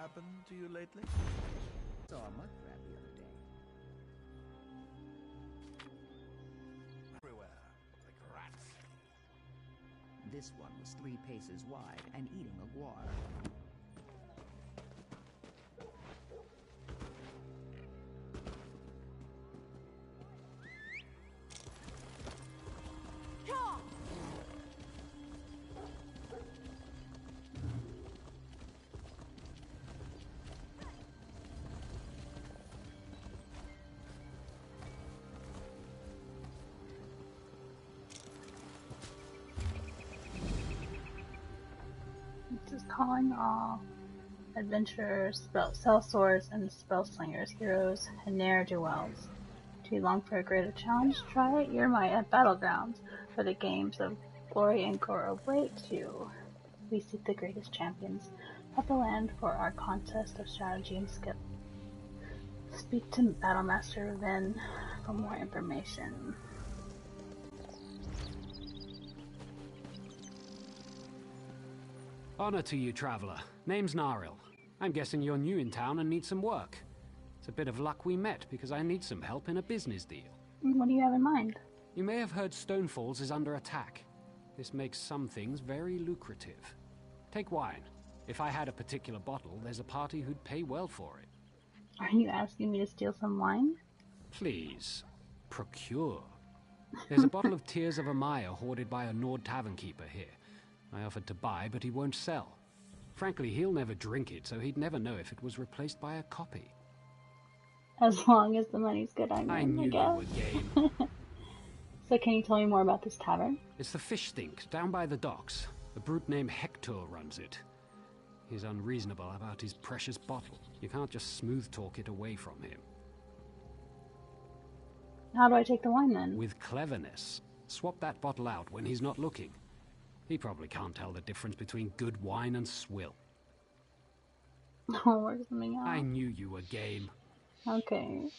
happened to you lately? Saw a mud crab the other day. Everywhere, like rats. This one was 3 paces wide and eating a guar. This is calling all adventurers, sellswords, and spellslingers, heroes, and ne'er-do-wells. Too long for a greater challenge? Try your might at Battlegrounds, where the games of glory and gore await you. We seek the greatest champions of the land for our contest of strategy and skill. Speak to Battlemaster Vin for more information. Honor to you, traveler. Name's Naril. I'm guessing you're new in town and need some work. It's a bit of luck we met, because I need some help in a business deal. What do you have in mind? You may have heard Stonefalls is under attack. This makes some things very lucrative. Take wine. If I had a particular bottle, there's a party who'd pay well for it. Are you asking me to steal some wine? Please. Procure. There's a bottle of Tears of Amaya hoarded by a Nord tavern keeper here. I offered to buy, but he won't sell. Frankly, he'll never drink it, so he'd never know if it was replaced by a copy. As long as the money's good, I knew guess. you were game. So can you tell me more about this tavern? It's the Fish Stink, down by the docks. A brute named Hector runs it. He's unreasonable about his precious bottle. You can't just smooth talk it away from him. How do I take the wine then? With cleverness. Swap that bottle out when he's not looking. He probably can't tell the difference between good wine and swill. I'll work something out. I knew you were game. Okay.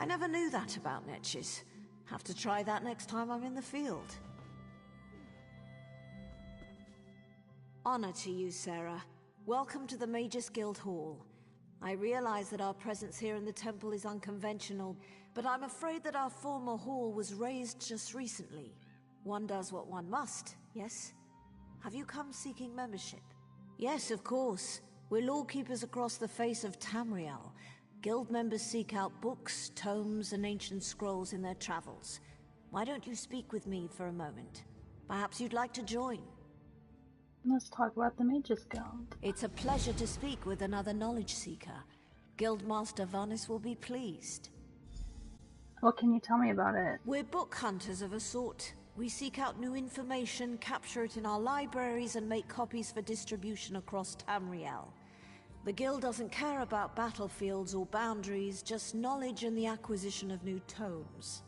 I never knew that about Netches. Have to try that next time I'm in the field. Honor to you, Sarah. Welcome to the Mages Guild Hall. I realize that our presence here in the temple is unconventional, but I'm afraid that our former hall was razed just recently. One does what one must, yes? Have you come seeking membership? Yes, of course. We're lawkeepers across the face of Tamriel. Guild members seek out books, tomes, and ancient scrolls in their travels. Why don't you speak with me for a moment? Perhaps you'd like to join. Let's talk about the Mages Guild. It's a pleasure to speak with another knowledge seeker. Guildmaster Vanis will be pleased. What can you tell me about it? We're book hunters of a sort. We seek out new information, capture it in our libraries, and make copies for distribution across Tamriel. The Guild doesn't care about battlefields or boundaries, just knowledge and the acquisition of new tomes.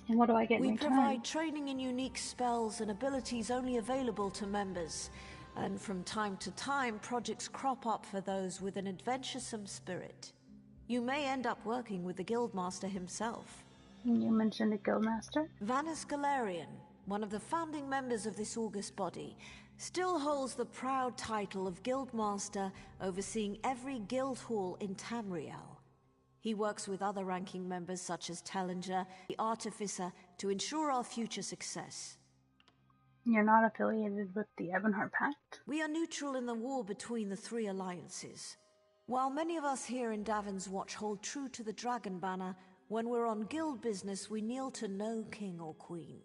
And what do I get in We return? provide training in unique spells and abilities only available to members. And from time to time, projects crop up for those with an adventuresome spirit. You may end up working with the Guildmaster himself. You mentioned a Guildmaster? Vanis Galarian, one of the founding members of this august body, still holds the proud title of Guildmaster, overseeing every guild hall in Tamriel. He works with other ranking members such as Tellinger, the Artificer, to ensure our future success. You're not affiliated with the Ebonheart Pact? We are neutral in the war between the three alliances. While many of us here in Davon's Watch hold true to the Dragon Banner, when we're on guild business we kneel to no king or queen.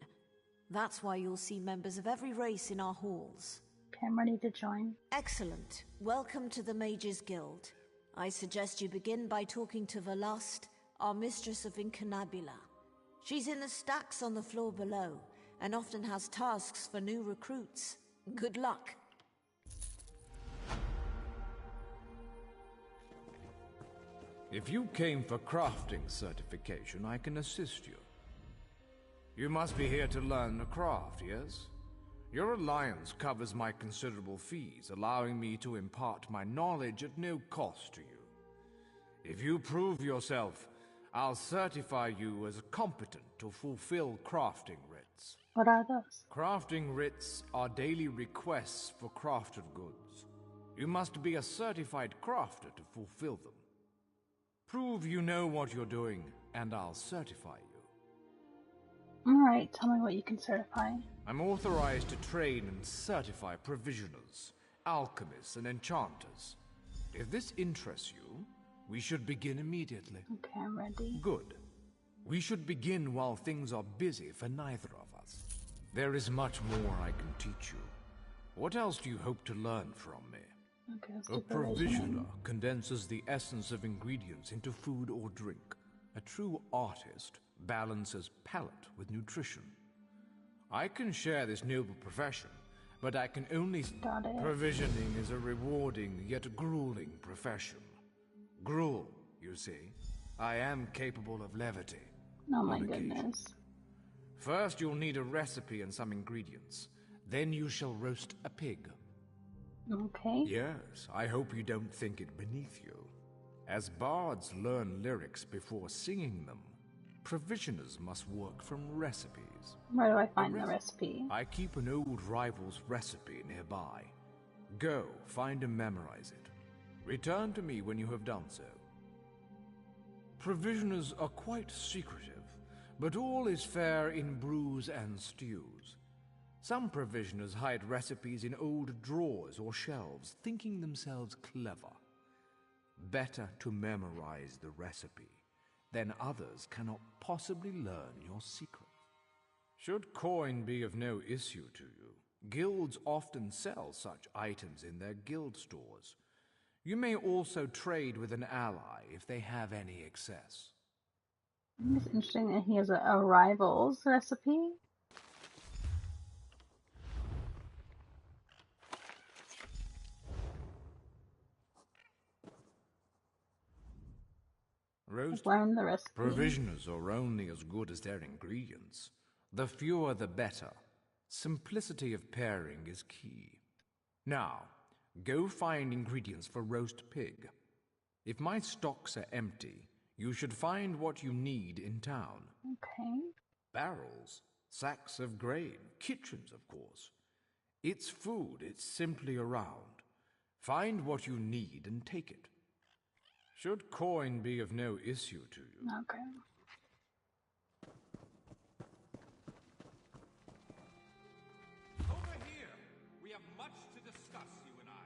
That's why you'll see members of every race in our halls. Okay, I'm ready to join. Excellent. Welcome to the Mages Guild. I suggest you begin by talking to Velast, our mistress of Incanabula. She's in the stacks on the floor below, and often has tasks for new recruits. Good luck. If you came for crafting certification, I can assist you. You must be here to learn the craft, yes? Your alliance covers my considerable fees, allowing me to impart my knowledge at no cost to you. If you prove yourself, I'll certify you as competent to fulfill crafting writs. What are those? Crafting writs are daily requests for crafted goods. You must be a certified crafter to fulfill them. Prove you know what you're doing, and I'll certify you. Alright, tell me what you can certify. I'm authorized to train and certify provisioners, alchemists, and enchanters. If this interests you, we should begin immediately. Okay, I'm ready. Good. We should begin while things are busy for neither of us. There is much more I can teach you. What else do you hope to learn from me? Okay, let's A do provisioning. provisioner condenses the essence of ingredients into food or drink. A true artist balances palate with nutrition. I can share this noble profession, but I can only... Got it. Provisioning is a rewarding yet grueling profession. Gruel, you see. I am capable of levity. Oh my on occasion. goodness. First, you'll need a recipe and some ingredients. Then you shall roast a pig. Okay. Yes, I hope you don't think it beneath you. As bards learn lyrics before singing them, provisioners must work from recipes. Where do I find the recipe? I keep an old rival's recipe nearby. Go, find and memorize it. Return to me when you have done so. Provisioners are quite secretive, but all is fair in brews and stews. Some provisioners hide recipes in old drawers or shelves, thinking themselves clever. Better to memorize the recipe, then others cannot possibly learn your secret. Should coin be of no issue to you, guilds often sell such items in their guild stores. You may also trade with an ally if they have any excess. It's interesting that he has a rival's recipe. Roast Learn the recipe. provisioners are only as good as their ingredients. The fewer the better. Simplicity of pairing is key. Now, go find ingredients for roast pig. If my stocks are empty, you should find what you need in town. Okay. Barrels, sacks of grain, kitchens, of course. It's food, it's simply around. Find what you need and take it. Should coin be of no issue to you. Okay. Over here! We have much to discuss, you and I.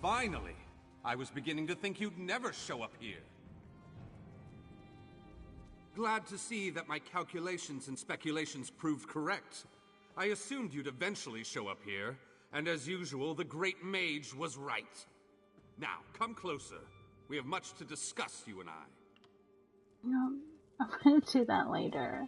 Finally! I was beginning to think you'd never show up here. Glad to see that my calculations and speculations proved correct. I assumed you'd eventually show up here, and as usual, the great mage was right. Now, come closer. We have much to discuss, you and I. I'm gonna do that later.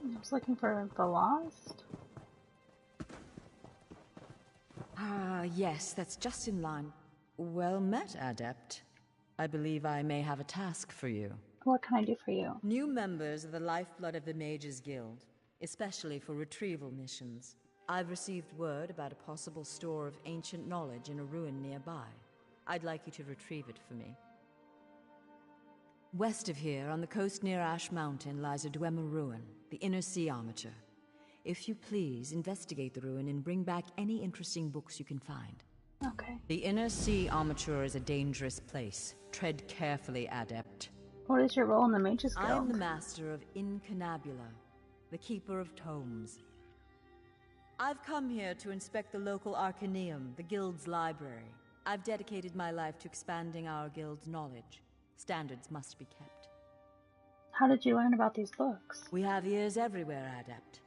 I was looking for the lost. Ah, yes, that's just in line. Well met, Adept. I believe I may have a task for you. What can I do for you? New members are the lifeblood of the Mages Guild, especially for retrieval missions. I've received word about a possible store of ancient knowledge in a ruin nearby. I'd like you to retrieve it for me. West of here, on the coast near Ash Mountain, lies a Dwemer ruin, the Inner Sea Armature. If you please, investigate the ruin and bring back any interesting books you can find. Okay. The Inner Sea Armature is a dangerous place. Tread carefully, Adept. What is your role in the Mages I am Guild? the master of Incunabula. the Keeper of Tomes. I've come here to inspect the local Arcaneum, the Guild's library. I've dedicated my life to expanding our Guild's knowledge. Standards must be kept. How did you learn about these books? We have ears everywhere, Adept.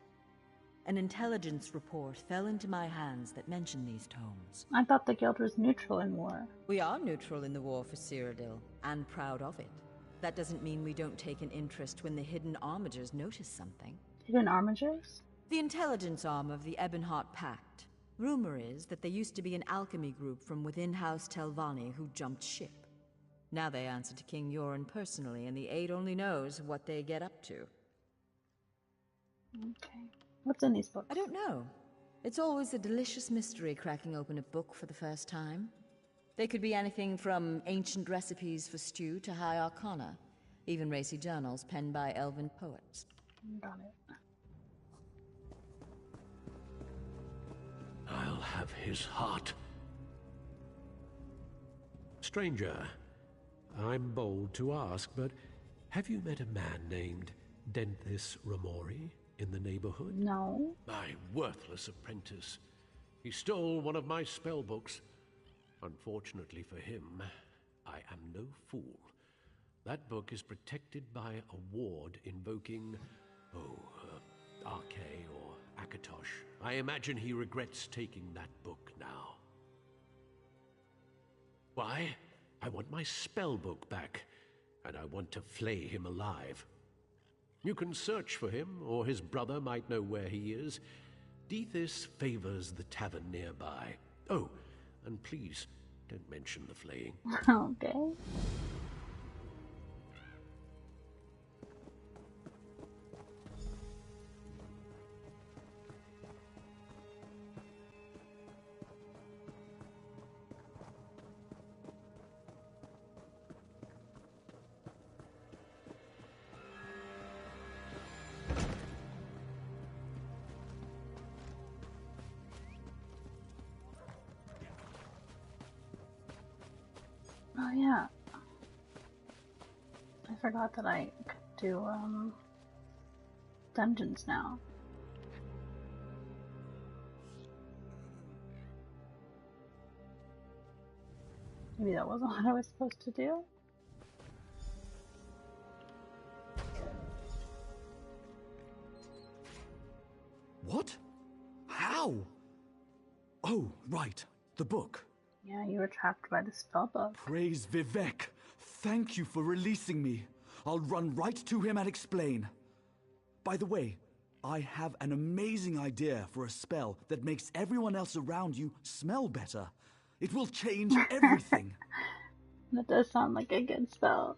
An intelligence report fell into my hands that mentioned these tomes. I thought the guild was neutral in war. We are neutral in the war for Cyrodiil, and proud of it. That doesn't mean we don't take an interest when the hidden armigers notice something. Hidden armigers? The intelligence arm of the Ebonheart Pact. Rumor is that there used to be an alchemy group from within House Telvanni who jumped ship. Now they answer to King Yoren personally, and the Aid only knows what they get up to. Okay. What's in these books? I don't know. It's always a delicious mystery cracking open a book for the first time. They could be anything from ancient recipes for stew to high arcana, even racy journals penned by elven poets. Got it. I'll have his heart. Stranger, I'm bold to ask, but have you met a man named Denthis Ramori in the neighborhood? No. My worthless apprentice. He stole one of my spell books. Unfortunately for him, I am no fool. That book is protected by a ward invoking, Arche or Akatosh. I imagine he regrets taking that book now. Why? I want my spell book back, and I want to flay him alive. You can search for him, or his brother might know where he is. Dethys favors the tavern nearby. Oh, and please, don't mention the flaying. Okay. Oh yeah. I forgot that I could do dungeons now. Maybe that wasn't what I was supposed to do. What? How? Oh, right. The book. Yeah, you were trapped by the spellbook. Praise Vivek. Thank you for releasing me. I'll run right to him and explain. By the way, I have an amazing idea for a spell that makes everyone else around you smell better. It will change everything. That does sound like a good spell.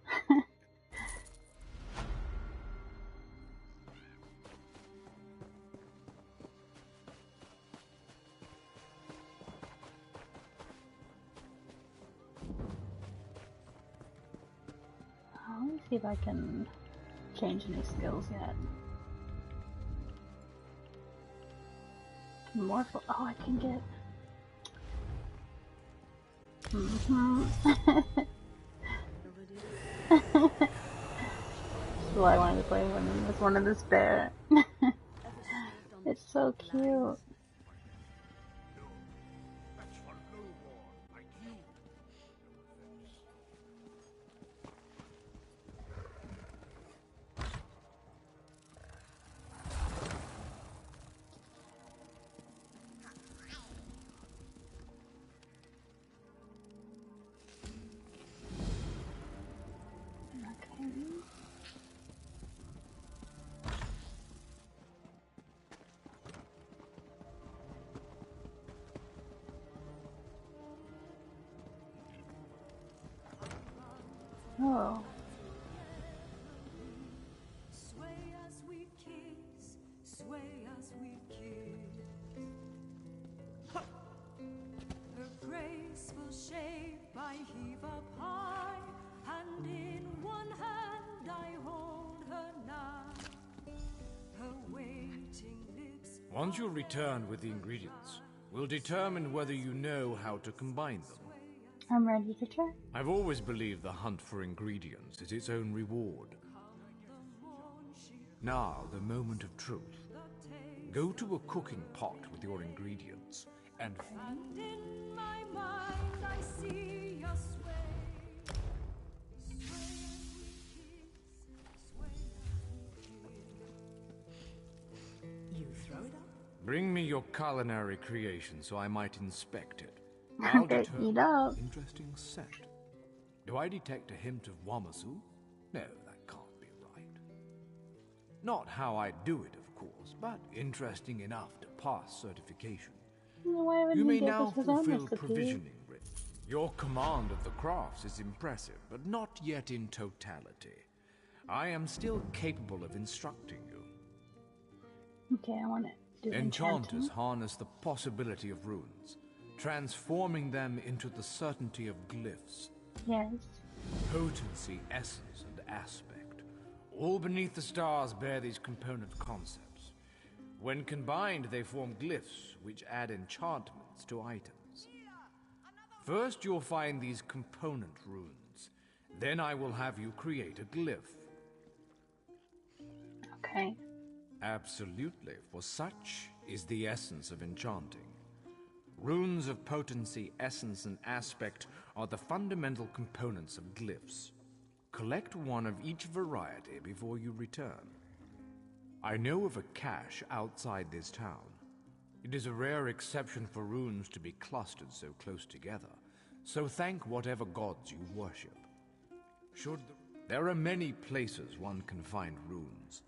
Let me see if I can change any skills yet. More oh, I can get... That's why I wanted to play one of this bear. It's so cute. Oh. Sway as we kiss, sway as we kiss. Her graceful shape I heave up high, and in one hand I hold her now. Her waiting lips. Once you return with the ingredients, we'll determine whether you know how to combine them. I'm ready to try. I've always believed the hunt for ingredients is its own reward. Now, the moment of truth. Go to a cooking pot with your ingredients and And in my mind I see your sway. Sway as we kiss, sway as we kiss. You throw it up? bring me your culinary creation so I might inspect it. Okay, eat up. Interesting scent. Do I detect a hint of Wamasu? No, that can't be right. Not how I do it, of course, but interesting enough to pass certification. Why would You he may give now us his own fulfill recipe? provisioning writ. Your command of the crafts is impressive, but not yet in totality. I am still capable of instructing you. Okay, I want to do Enchanters enchanting. harness the possibility of runes, transforming them into the certainty of glyphs. Yes. Potency, essence, and aspect. All beneath the stars bear these component concepts. When combined, they form glyphs, which add enchantments to items. First, you'll find these component runes. Then I will have you create a glyph. Okay. Absolutely, for such is the essence of enchanting. Runes of potency, essence, and aspect are the fundamental components of glyphs. Collect one of each variety before you return. I know of a cache outside this town. It is a rare exception for runes to be clustered so close together, so thank whatever gods you worship. There are many places one can find runes.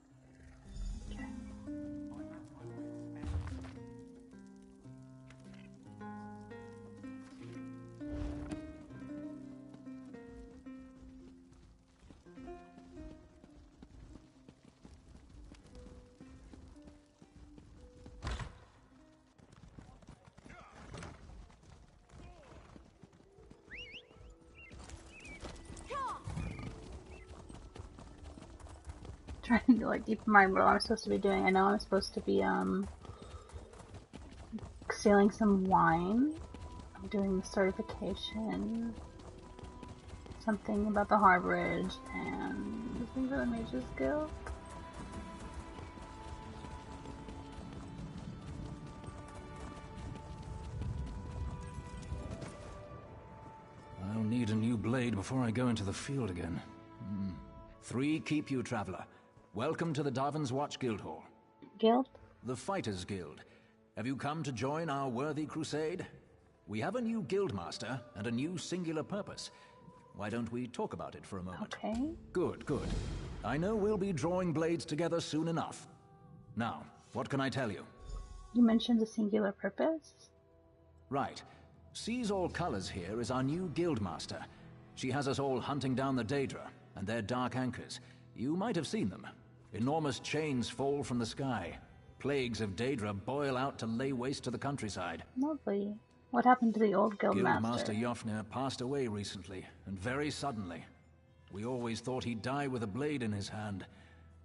Trying to like keep in mind what I'm supposed to be doing. I know I'm supposed to be sealing some wine. I'm doing the certification. Something about the harborage and something for the Mage's Guild. I'll need a new blade before I go into the field again. 3 keep you, traveler. Welcome to the Davon's Watch Guildhall. Guild? The Fighters Guild. Have you come to join our worthy crusade? We have a new guildmaster and a new singular purpose. Why don't we talk about it for a moment? Okay. Good, good. I know we'll be drawing blades together soon enough. Now, what can I tell you? You mentioned a singular purpose? Right. Sees All Colors here is our new guildmaster. She has us all hunting down the Daedra and their dark anchors. You might have seen them. Enormous chains fall from the sky. Plagues of Daedra boil out to lay waste to the countryside. Lovely. What happened to the old guildmaster? Guildmaster Jofnir passed away recently, and very suddenly. We always thought he'd die with a blade in his hand,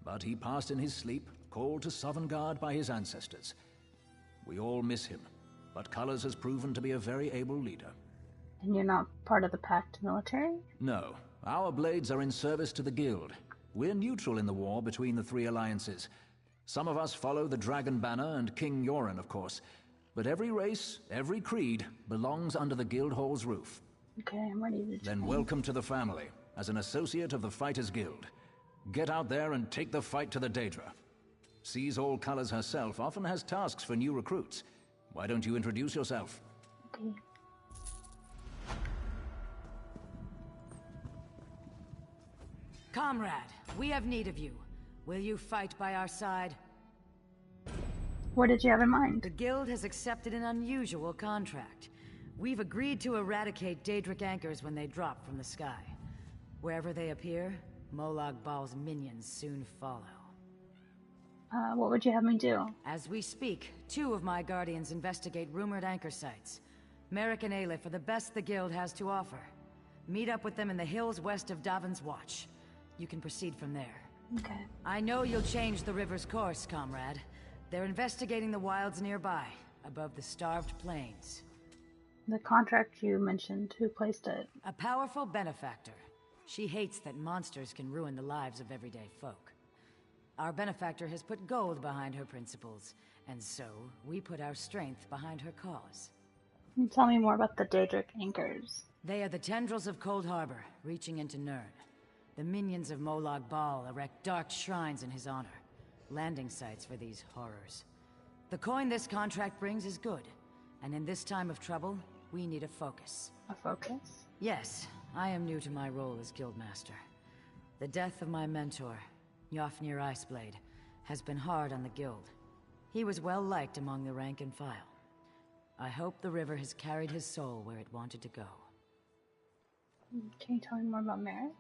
but he passed in his sleep, called to Sovngarde by his ancestors. We all miss him, but Colors has proven to be a very able leader. And you're not part of the Pact military? No, our blades are in service to the Guild. We're neutral in the war between the 3 alliances. Some of us follow the Dragon Banner and King Yoren, of course. But every race, every creed, belongs under the Guildhall's roof. Okay, I'm ready to Then join. welcome to the family, as an associate of the Fighters Guild. Get out there and take the fight to the Daedra. Sees All Colors herself often has tasks for new recruits. Why don't you introduce yourself? Okay. Comrade, we have need of you. Will you fight by our side? What did you have in mind? The Guild has accepted an unusual contract. We've agreed to eradicate Daedric anchors when they drop from the sky. Wherever they appear, Molag Bal's minions soon follow. What would you have me do? As we speak, 2 of my guardians investigate rumored anchor sites. Merrick and Aleph are the best the Guild has to offer. Meet up with them in the hills west of Davon's Watch. You can proceed from there. Okay. I know you'll change the river's course, comrade. They're investigating the wilds nearby, above the starved plains. The contract you mentioned, who placed it? A powerful benefactor. She hates that monsters can ruin the lives of everyday folk. Our benefactor has put gold behind her principles, and so we put our strength behind her cause. Can you tell me more about the Daedric anchors? They are the tendrils of Cold Harbor, reaching into Nirn. The minions of Molag Bal erect dark shrines in his honor, landing sites for these horrors. The coin this contract brings is good, and in this time of trouble, we need a focus. A focus? Yes, I am new to my role as Guildmaster. The death of my mentor, Jafnir Iceblade, has been hard on the Guild. He was well liked among the rank and file. I hope the river has carried his soul where it wanted to go. Can you tell me more about Merrick?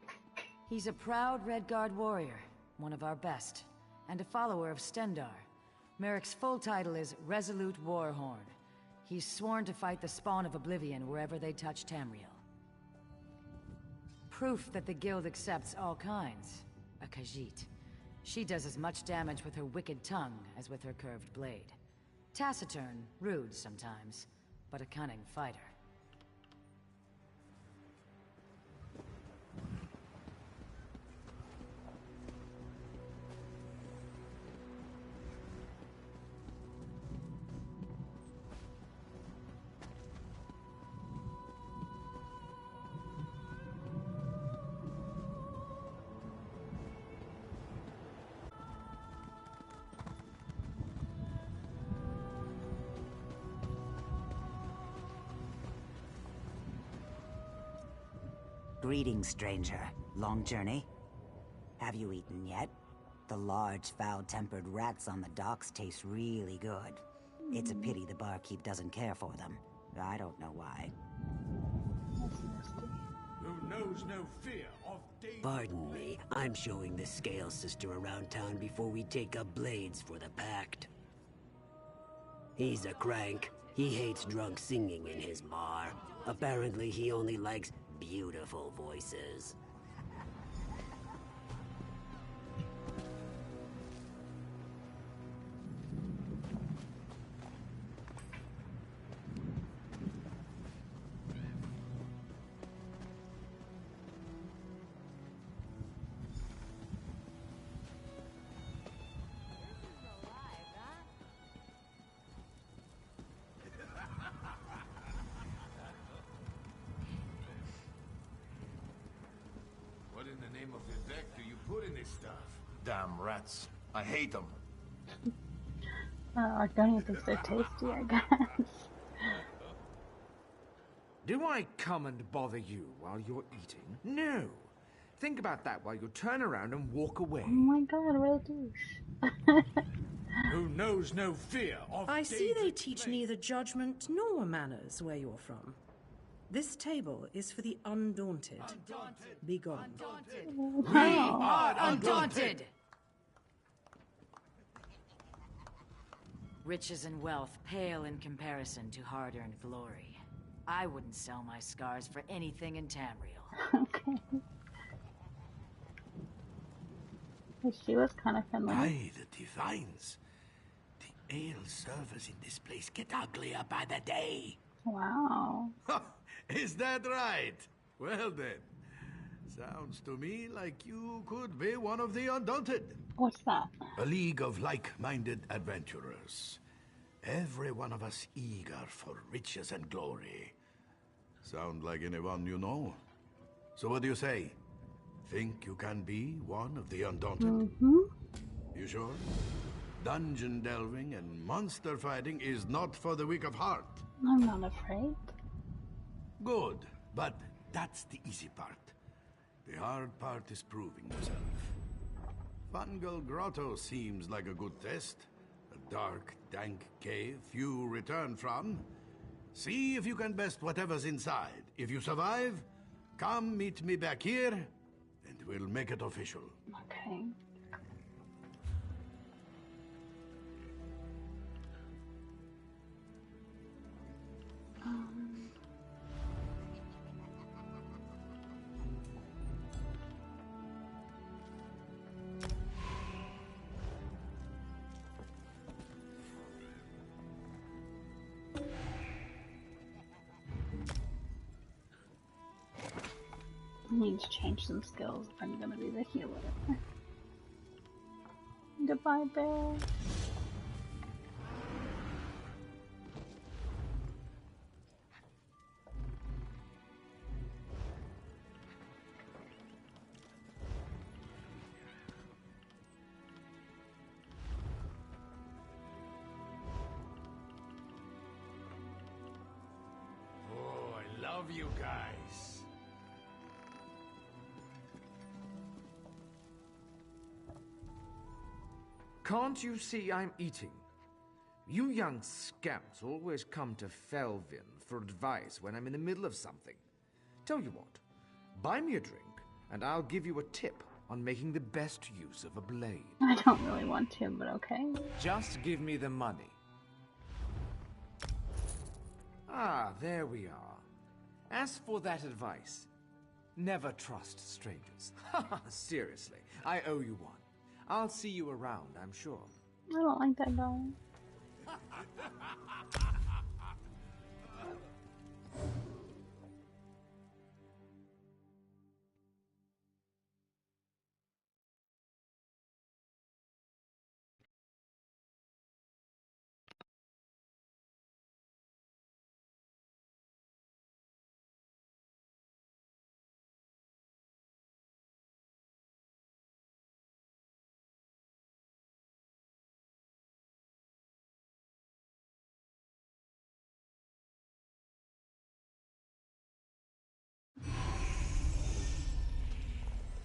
He's a proud Redguard warrior, one of our best, and a follower of Stendar. Merrick's full title is Resolute Warhorn. He's sworn to fight the spawn of Oblivion wherever they touch Tamriel. Proof that the Guild accepts all kinds. A Khajiit. She does as much damage with her wicked tongue as with her curved blade. Taciturn, rude sometimes, but a cunning fighter. Greetings, stranger. Long journey? Have you eaten yet? The large, foul-tempered rats on the docks taste really good. It's a pity the barkeep doesn't care for them. I don't know why. Who knows no fear of danger? Pardon me, I'm showing the Scale Sister around town before we take up blades for the Pact. He's a crank. He hates drunk singing in his bar. Apparently he only likes beautiful voices. What in the name of the deck do you put in this stuff? Damn rats. I hate them. Argonian thinks they're tasty, I guess. Do I come and bother you while you're eating? No. Think about that while you turn around and walk away. Oh my god, what a douche. Who knows no fear of I see they Daedric teach blade. neither judgment nor manners where you're from. This table is for the Undaunted. Be gone. We are Undaunted! Riches and wealth pale in comparison to hard-earned glory. I wouldn't sell my scars for anything in Tamriel. Okay. She was kind of friendly. By the divines, the ale servers in this place get uglier by the day. Wow. Is that right? Well then, sounds to me like you could be one of the Undaunted. What's that? A league of like-minded adventurers. Every one of us eager for riches and glory. Sound like anyone you know? So what do you say? Think you can be one of the Undaunted? Mm-hmm. You sure? Dungeon delving and monster fighting is not for the weak of heart. I'm not afraid. Good, but that's the easy part. The hard part is proving yourself. Fungal Grotto seems like a good test. A dark, dank cave few return from. See if you can best whatever's inside. If you survive, come meet me back here, and we'll make it official. Okay. I need to change some skills if I'm gonna be the healer. Goodbye, bear. Oh, I love you guys. Can't you see I'm eating? You young scamps always come to Felvin for advice when I'm in the middle of something. Tell you what, buy me a drink, and I'll give you a tip on making the best use of a blade. I don't really want to, but okay. Just give me the money. Ah, there we are. As for that advice, never trust strangers. Seriously, I owe you one. I'll see you around, I'm sure. I don't like that guy.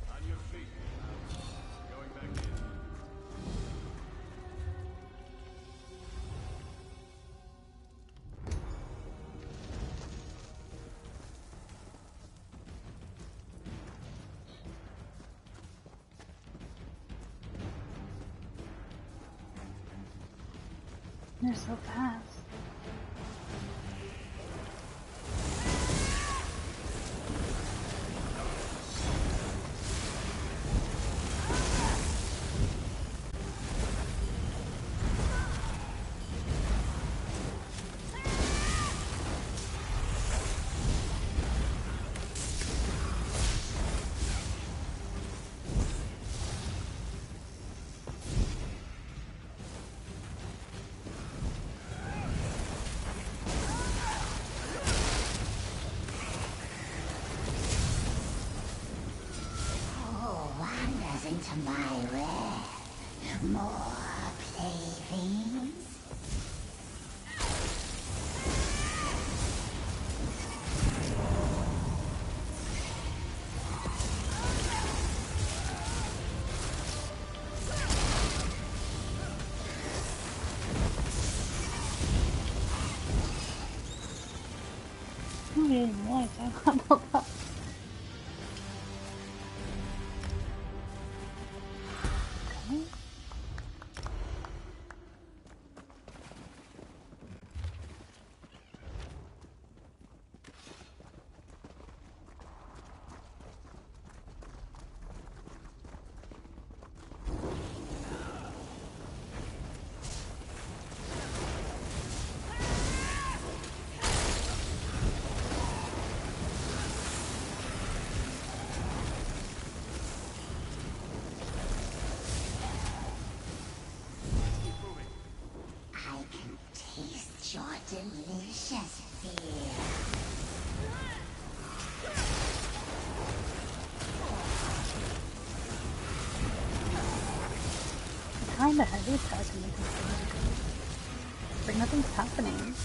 On your feet. Going back in. They're so fast. Into my realm. More playthings. I didn't realize I leveled up. Your delicious fear. Kinda heavy attack in the But nothing's happening.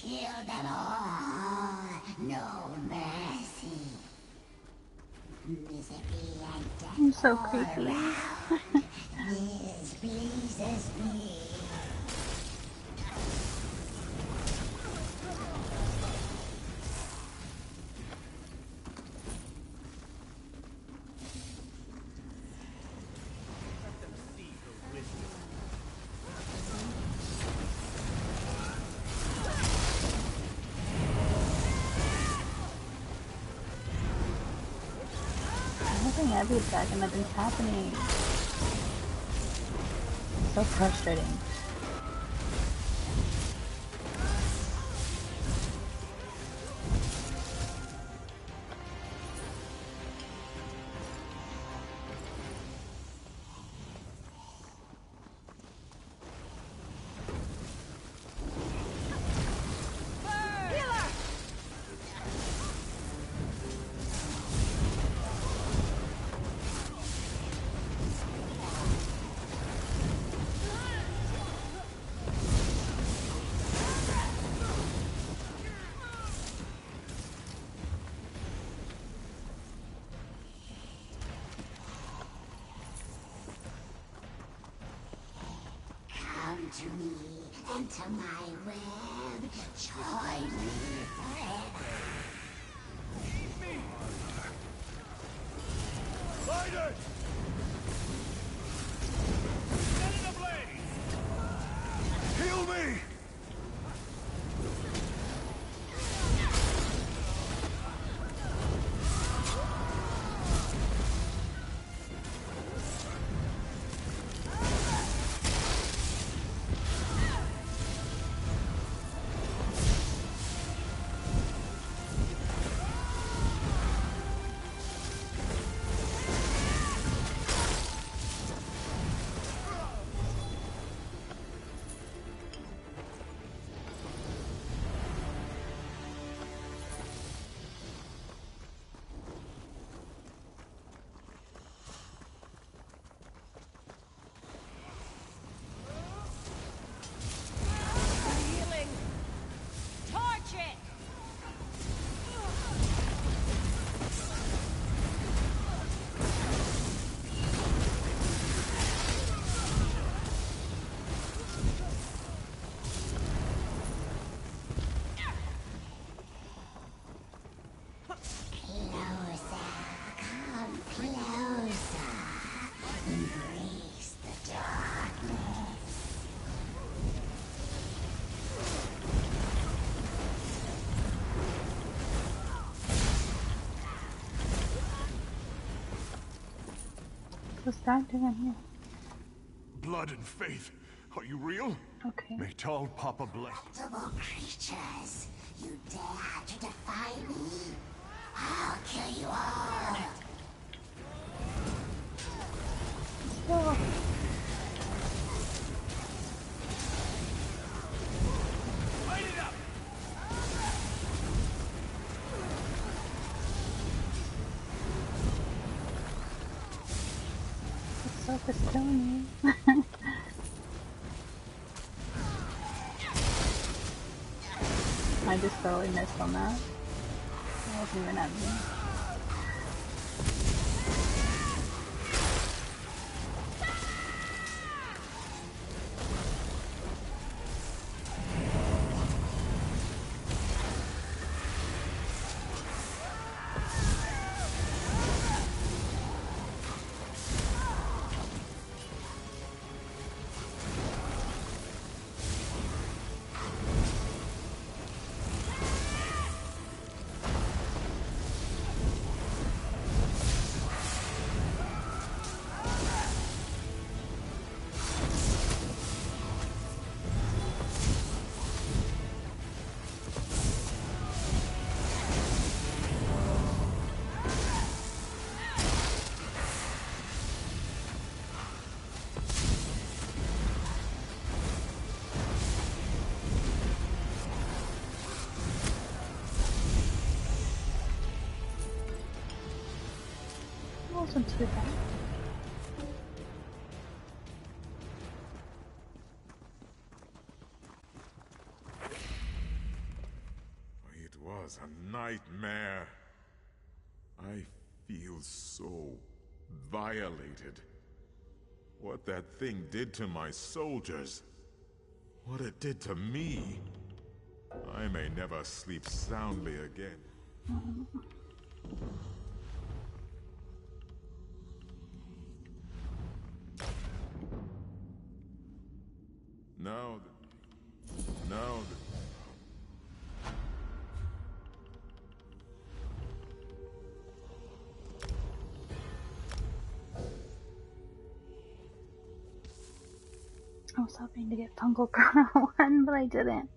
Kill them all. No mercy. Misery and death I'm so all creepy. around. This pleases me. Nothing every second that is happening. So frustrating. Come to me and to my web. Join me forever. Light it! Set it ablaze! Heal me! Healing. Torch it. Closer. Come closer. Embrace the darkness. What's that doing here? Blood and faith. Are you real? Okay. May tall Papa bless. Double creatures. You dare to defy me? I'll kill you all. Oh. Light it up! Itself is killing me. I just totally missed on that. I wasn't even at me. Wasn't too bad. nightmare. I feel so violated. What that thing did to my soldiers, what it did to me, I may never sleep soundly again. Now that I was hoping to get Fungal Chrono 1, but I didn't.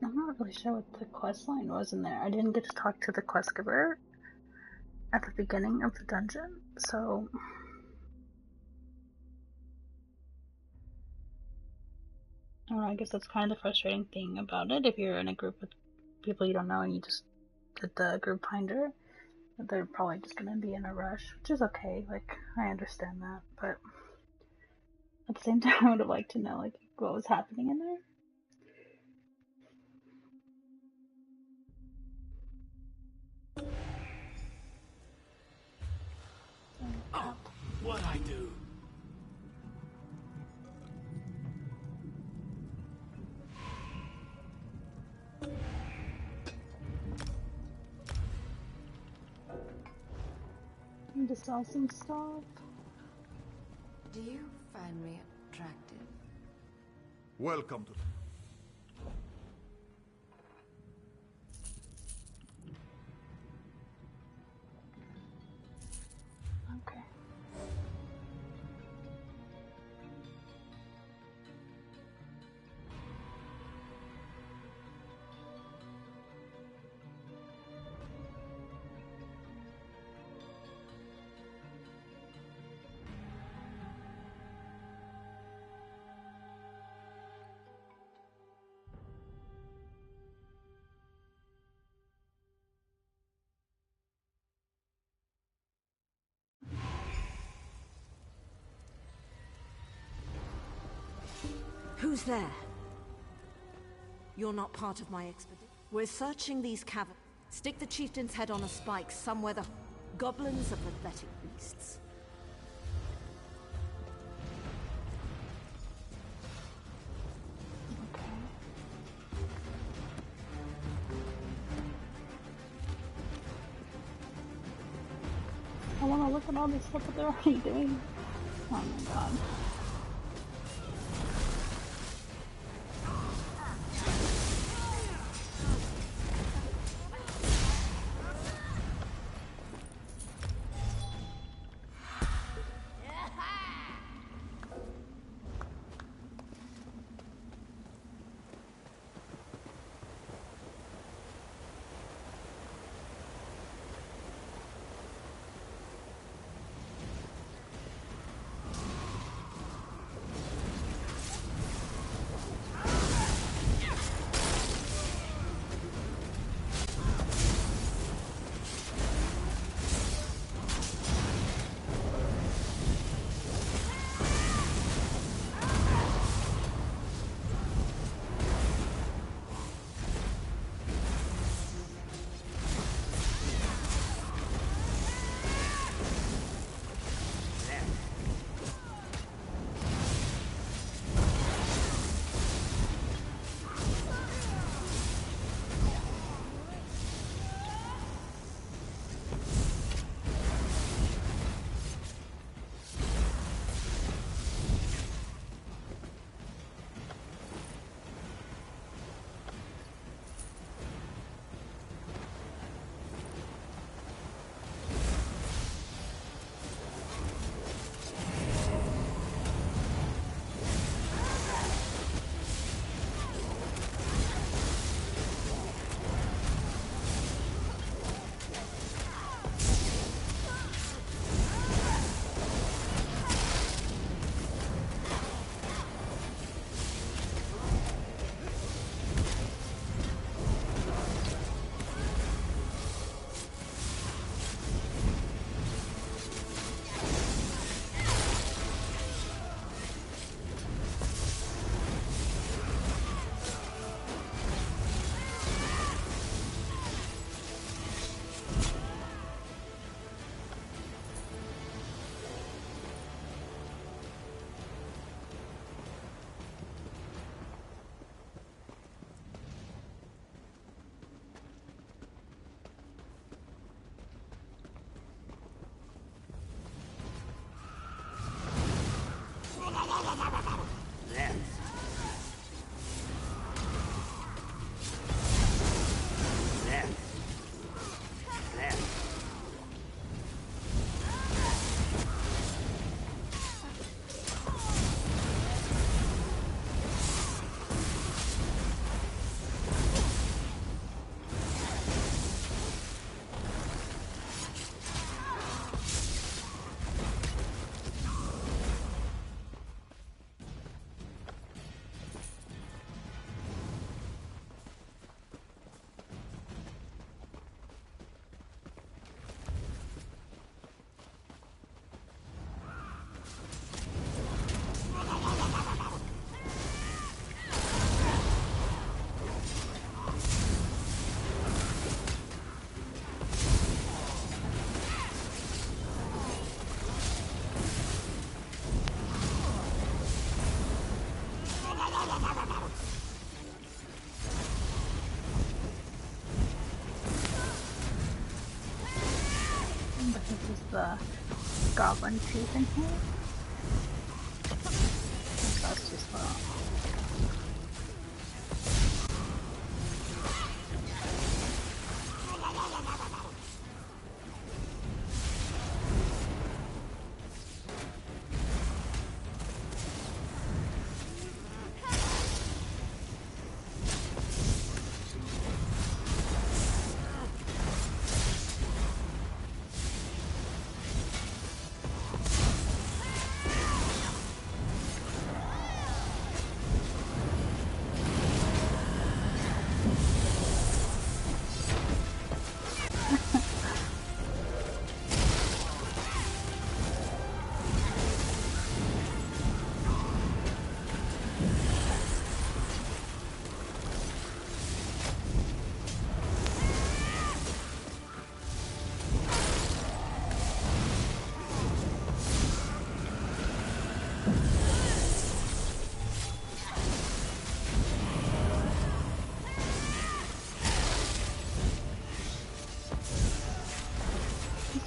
I'm not really sure what the quest line was in there. I didn't get to talk to the quest giver at the beginning of the dungeon, so I don't know, I guess that's kind of the frustrating thing about it. If you're in a group with people you don't know and you just did the group finder, they're probably just gonna be in a rush, which is okay. Like, I understand that, but at the same time, I would have liked to know like what was happening in there. Oh, what'd I do? Need to sell some stuff. Do you find me attractive? welcome to Okay. Who's there? You're not part of my expedition. We're searching these caverns. Stick the chieftain's head on a spike somewhere. The goblins are pathetic beasts. I want to look at all this stuff that they're already doing. Oh my god. But this is the goblin chief in here. That's too slow.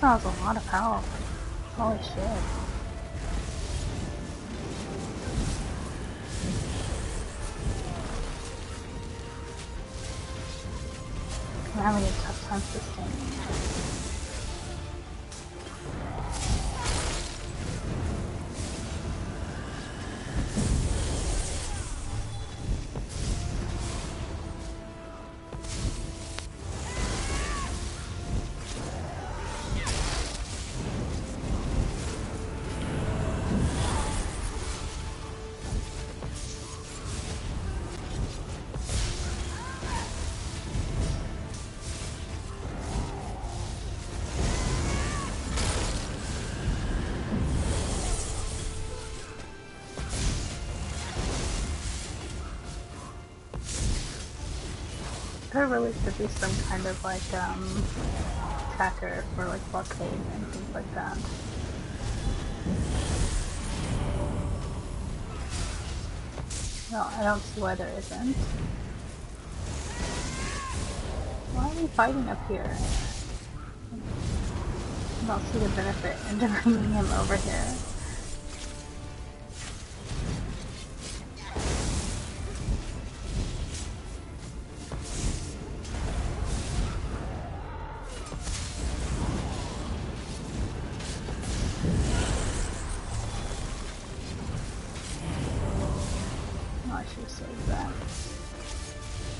That was a lot of health. Holy shit. I'm having a tough time sustaining it. There really should be some kind of like tracker for like blockade and things like that. No, I don't see why there isn't. Why are we fighting up here? I don't see the benefit in bringing him over here.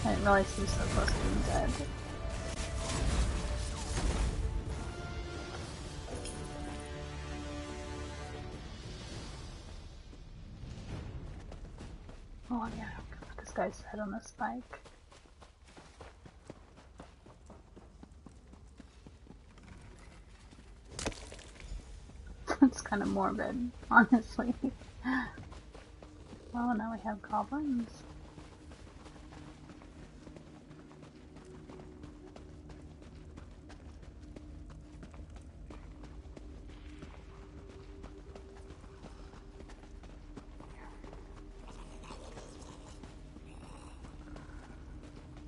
I didn't realize he was so close to being dead. Oh yeah, put this guy's head on the spike. It's kind of morbid, honestly. Oh, now we have goblins.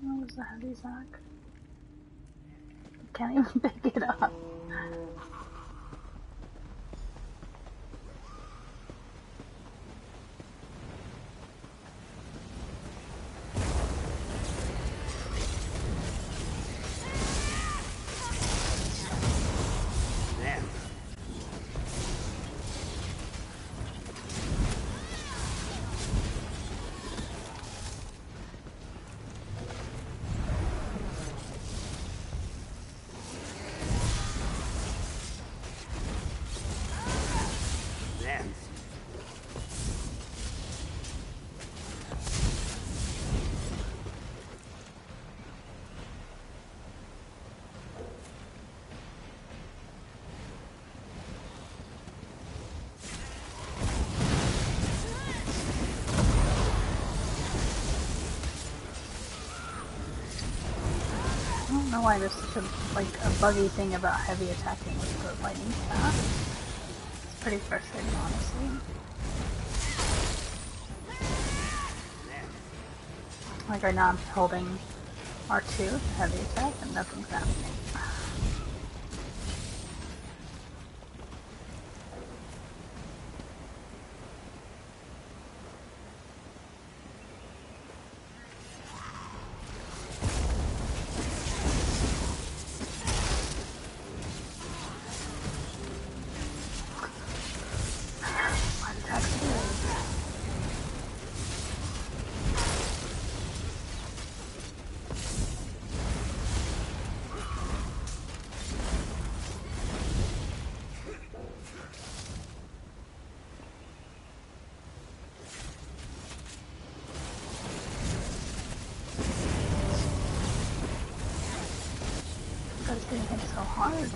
What was the heavy sack? Can't even pick it up. I don't know why there's such a buggy thing about heavy attacking with the lightning staff. It's pretty frustrating, honestly. Like right now I'm holding R2 for heavy attack and nothing's happening. But it's getting hit so hard.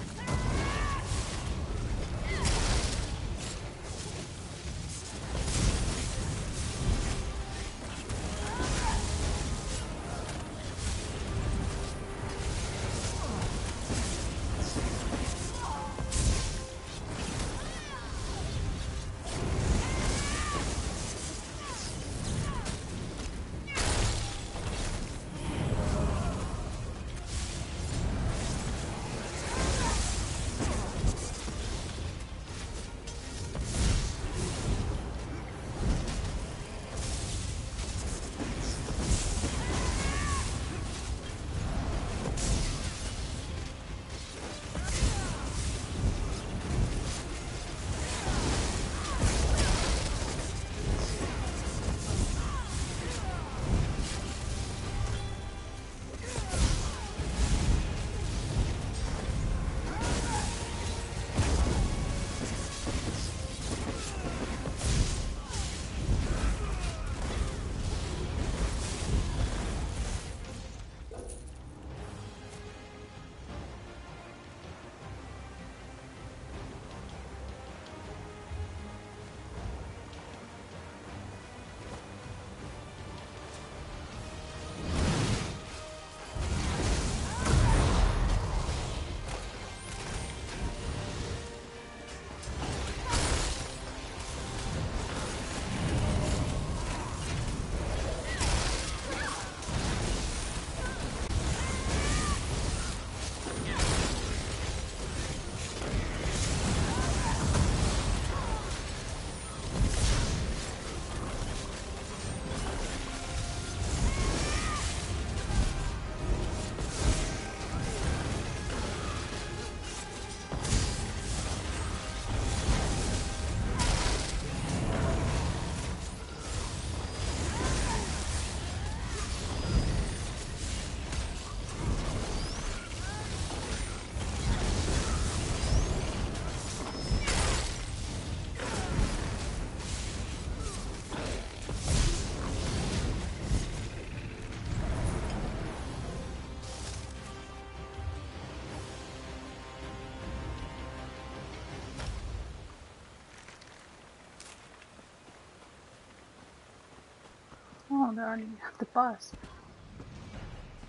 Oh, they're already at the bus.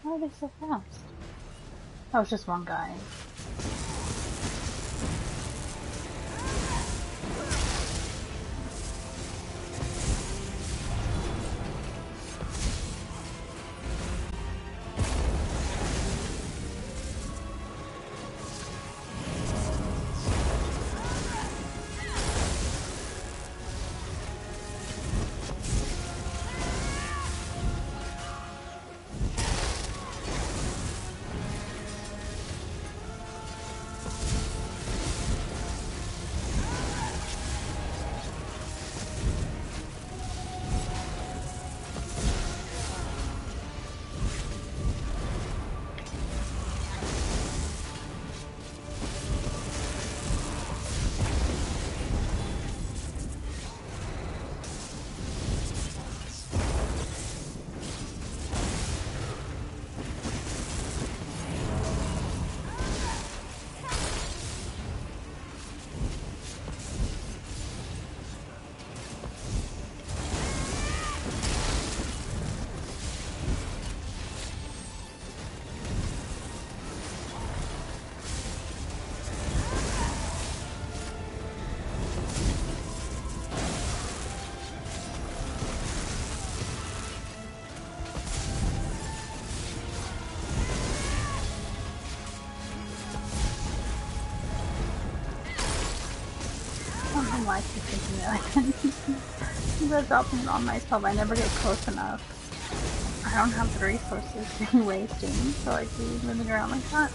Why are they so fast? That was just one guy. thinking that I can keep dropping it on myself. I never get close enough. I don't have the resources to be wasting, so I keep moving around like that.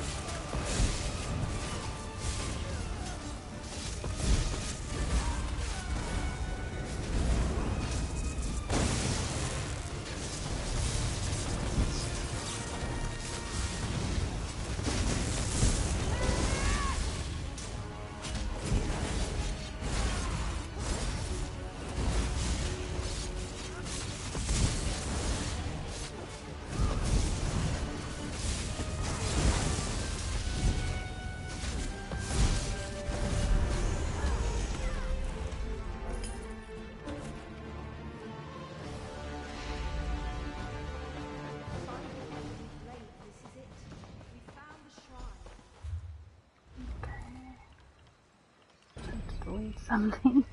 Something.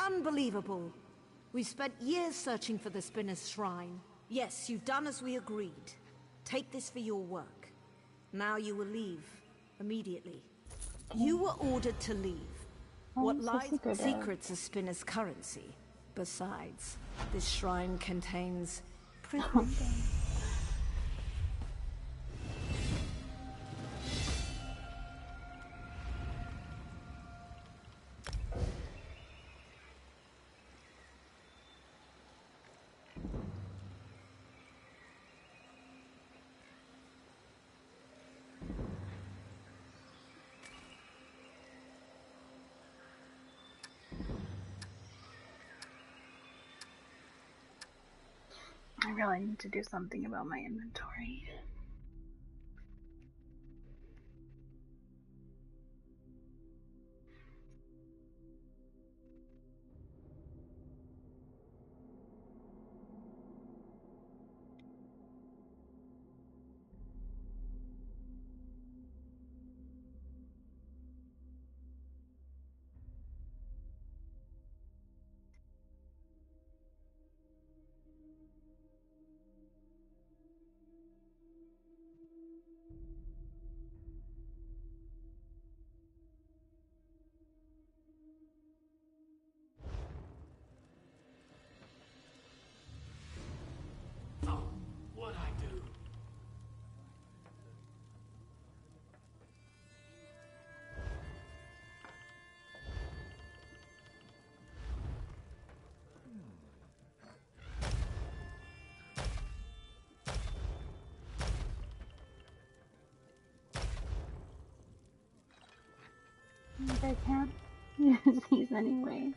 Unbelievable. We've spent years searching for the Spinner's Shrine. Yes, you've done as we agreed. Take this for your work. Now you will leave. Immediately. You were ordered to leave. What lies secrets of Spinner's currency. Besides, this shrine contains privilege. I really need to do something about my inventory. I can't use these anyway.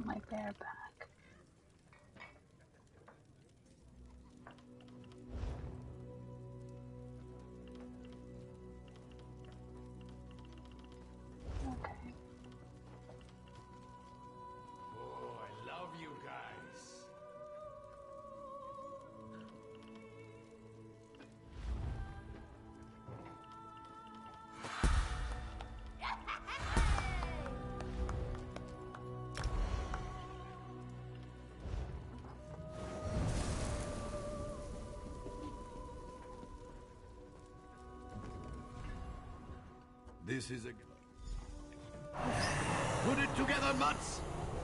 My bear back. Okay. Oh, I love you guys. This is a... Put it together, Mutts!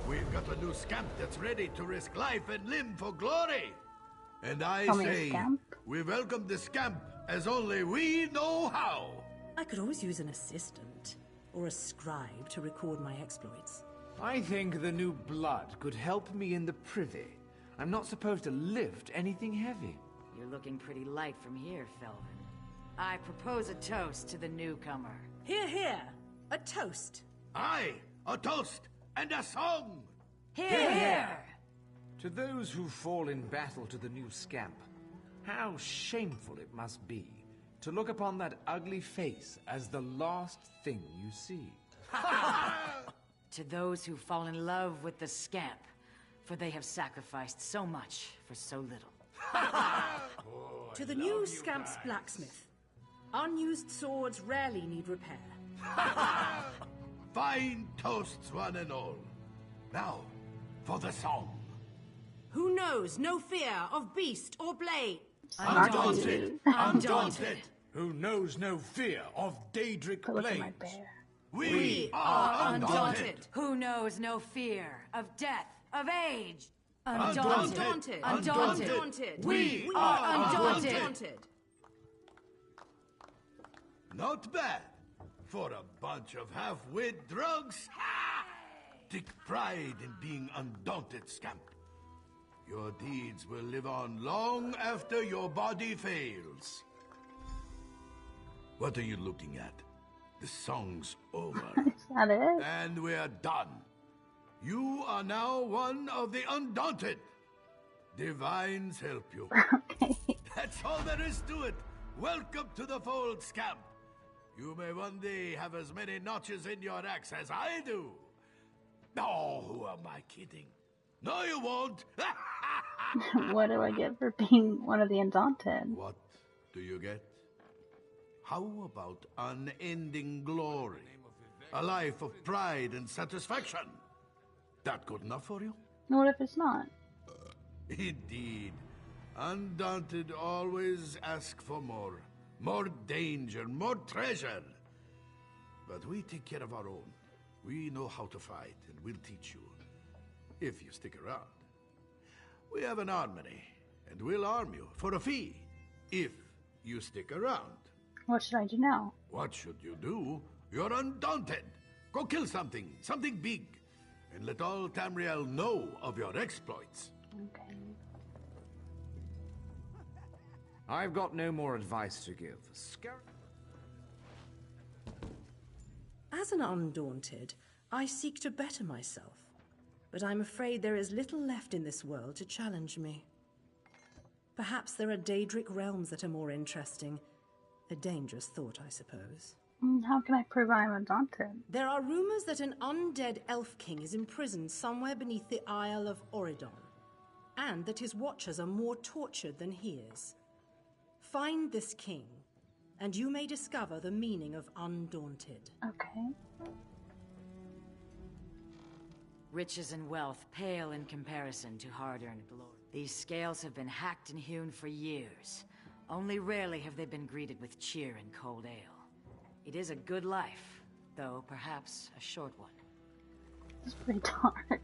We've got a new scamp that's ready to risk life and limb for glory! And I say, we welcome the scamp as only we know how! I could always use an assistant, or a scribe to record my exploits. I think the new blood could help me in the privy. I'm not supposed to lift anything heavy. You're looking pretty light from here, Felvin. I propose a toast to the newcomer. Hear, hear! A toast! Aye! A toast! And a song! Hear, hear! To those who fall in battle to the new scamp, how shameful it must be to look upon that ugly face as the last thing you see. To those who fall in love with the scamp, for they have sacrificed so much for so little. To the new scamp's blacksmith, unused swords rarely need repair. Fine toasts, one and all. Now, for the song. Who knows no fear of beast or blade? Undaunted! Undaunted! Who knows no fear of Daedric But look at my blades. bear. We are undaunted! Who knows no fear of death, of age? Undaunted! Undaunted! We are undaunted! Not bad. For a bunch of half-wit drugs. Take pride in being undaunted, scamp. Your deeds will live on long after your body fails. What are you looking at? The song's over. Is that it? And we're done. You are now one of the Undaunted. Divines help you. Okay. That's all there is to it. Welcome to the fold, scamp. You may one day have as many notches in your axe as I do. Oh, who am I kidding? No, you won't. What do I get for being one of the Undaunted? What do you get? How about unending glory? A life of pride and satisfaction? That good enough for you? What if it's not? Indeed. Undaunted always ask for more. More danger, more treasure. But we take care of our own. We know how to fight, and we'll teach you. If you stick around. We have an armory, and we'll arm you for a fee. If you stick around. What should I do now? What should you do? You're undaunted. Go kill something big. And let all Tamriel know of your exploits. Okay. I've got no more advice to give. As an Undaunted, I seek to better myself. But I'm afraid there is little left in this world to challenge me. Perhaps there are Daedric realms that are more interesting. A dangerous thought, I suppose. How can I prove I'm Undaunted? There are rumors that an undead elf king is imprisoned somewhere beneath the Isle of Oridon, and that his watchers are more tortured than he is. Find this king, and you may discover the meaning of Undaunted. Okay. Riches and wealth pale in comparison to hard-earned glory. These scales have been hacked and hewn for years. Only rarely have they been greeted with cheer and cold ale. It is a good life, though perhaps a short one. It's pretty dark.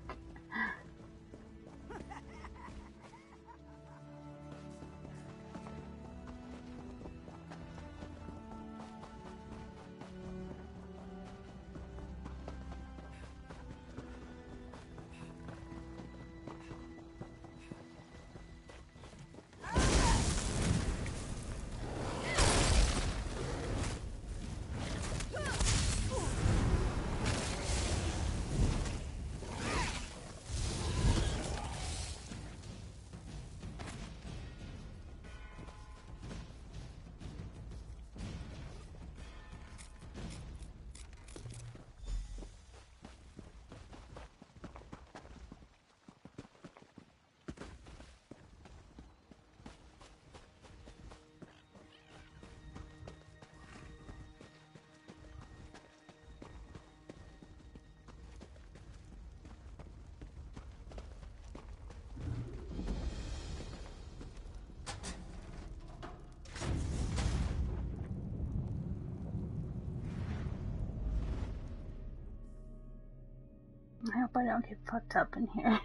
I hope I don't get fucked up in here.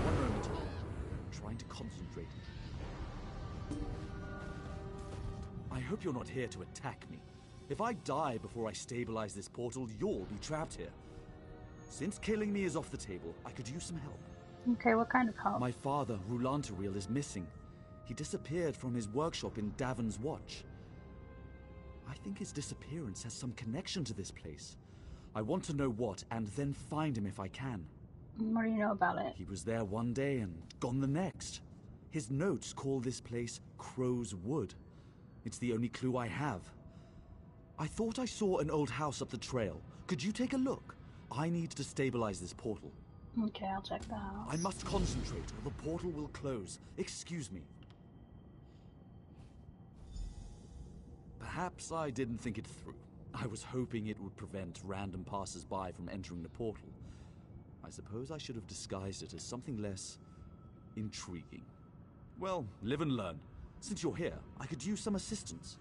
One moment. I'm trying to concentrate. I hope you're not here to attack me. If I die before I stabilize this portal, you'll be trapped here. Since killing me is off the table, I could use some help. Okay, what kind of help? My father, Rulantaril, is missing. He disappeared from his workshop in Davon's watch. I think his disappearance has some connection to this place. I want to know what, and then find him if I can. What do you know about it? He was there one day and gone the next. His notes call this place Crow's Wood. It's the only clue I have. I thought I saw an old house up the trail. Could you take a look? I need to stabilize this portal. Okay, I'll check the house. I must concentrate or the portal will close. Excuse me. Perhaps I didn't think it through. I was hoping it would prevent random passers-by from entering the portal. I suppose I should have disguised it as something less intriguing. Well, live and learn. Since you're here, I could use some assistance.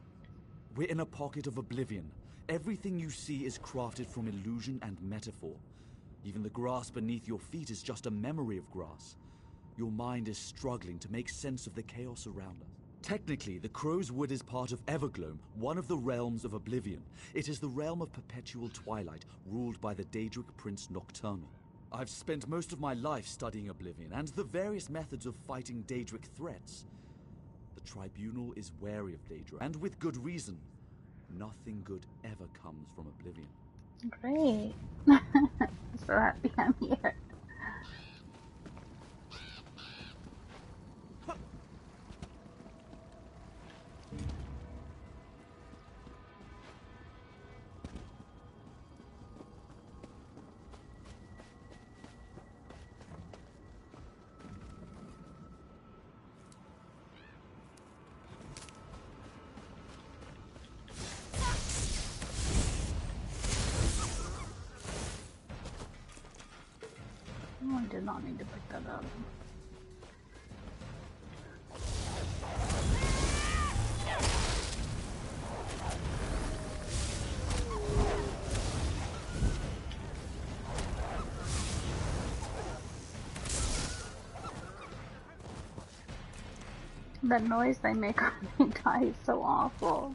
We're in a pocket of oblivion. Everything you see is crafted from illusion and metaphor. Even the grass beneath your feet is just a memory of grass. Your mind is struggling to make sense of the chaos around us. Technically, the Crow's Wood is part of Evergloam, one of the realms of Oblivion. It is the realm of perpetual twilight, ruled by the Daedric Prince Nocturnal. I've spent most of my life studying Oblivion and the various methods of fighting Daedric threats. The Tribunal is wary of Daedra, and with good reason. Nothing good ever comes from Oblivion. Great. So happy I'm here. Oh, I did not need to pick that up. That noise they make when they die is so awful.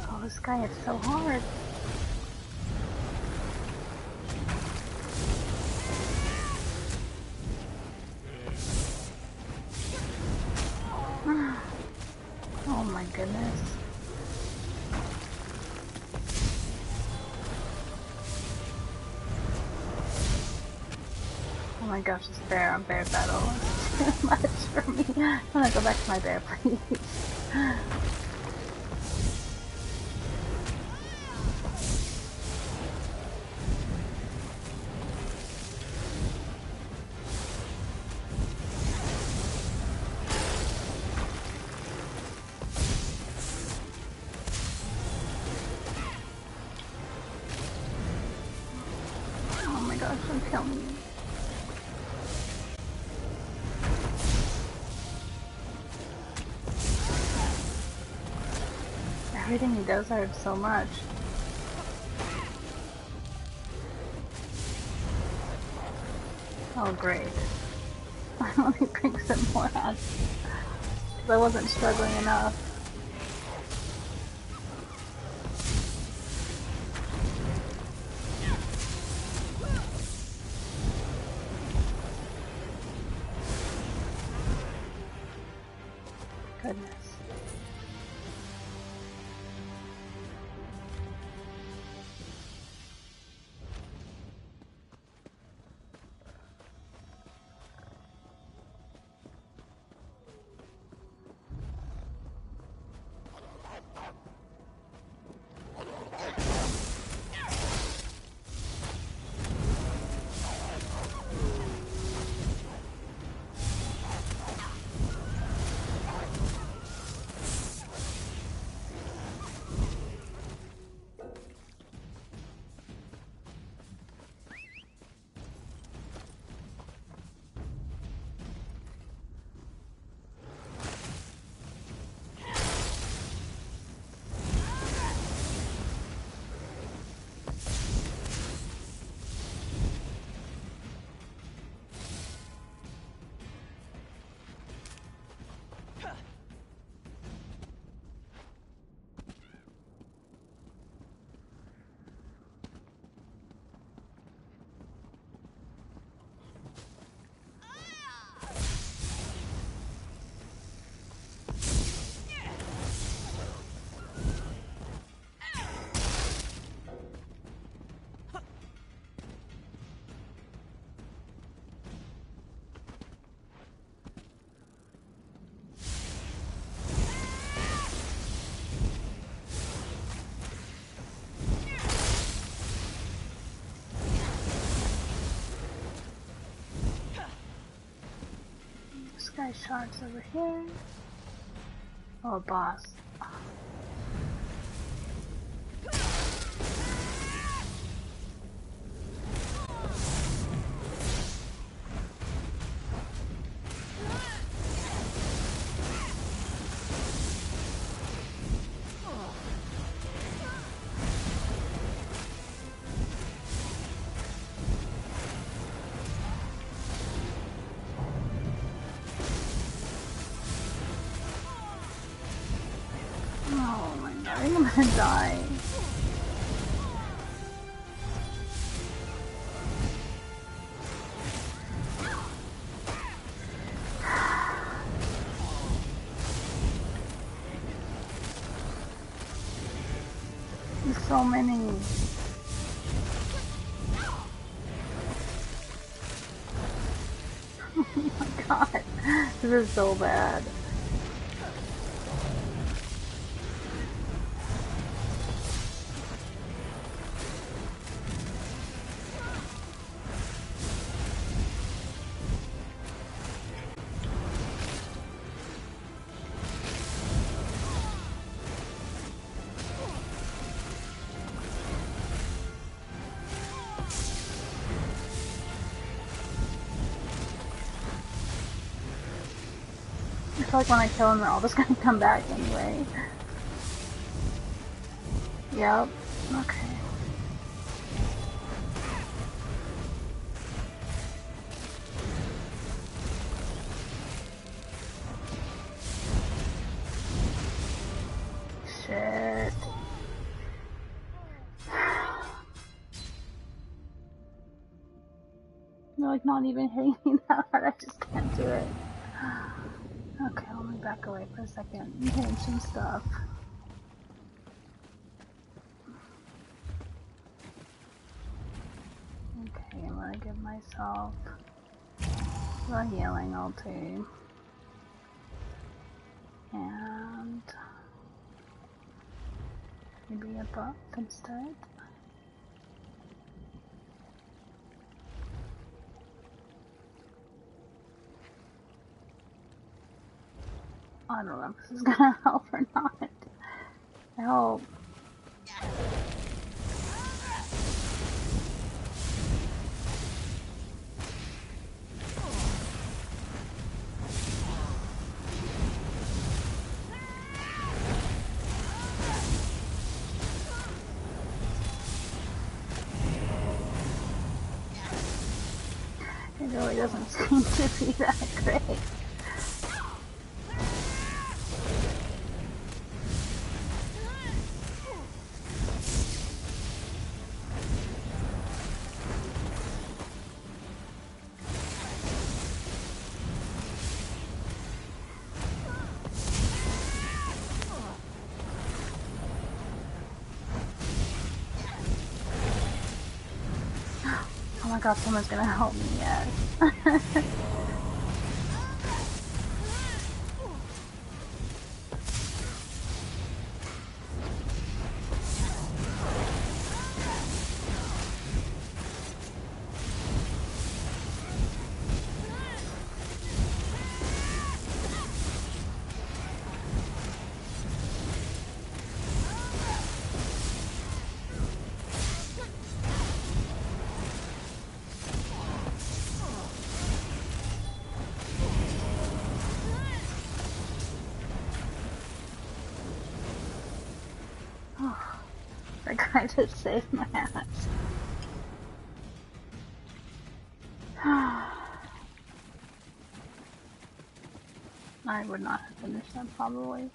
Oh, this guy is so hard. Oh my goodness. Oh my gosh, this bear on bear battle is too much for me. I wanna go back to my bear, please. Oh my gosh, don't kill me. Everything he does hurts so much. Oh great. I only bring some more ads. Because I wasn't struggling enough. Goodness. Dice shards over here. Oh, boss. Oh my god, I'm gonna die. There's so many. Oh my god, this is so bad. I feel like when I kill them, they're all just gonna come back anyway. Yep. Okay. Shit. They're like not even hitting me that hard, I just can't do it. Okay, let me back away for a second. I'm hitting some stuff. Okay, I'm gonna give myself the healing ulti. And maybe a buff instead. I don't know if this is gonna help or not. I hope. It really doesn't seem to be that great. Oh my god, someone's gonna help me, yes. That guy just saved my ass. I would not have finished that probably.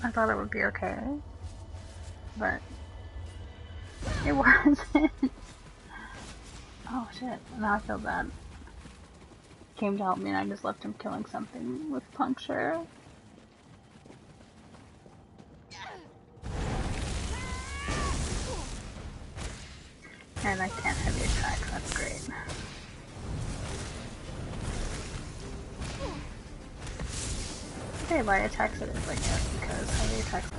I thought it would be okay, but it wasn't. Oh shit, now I feel bad. Came to help me and I just left him killing something with puncture. And I can't heavy attack, that's great. Okay, light attacks it is, I guess, because heavy attacks.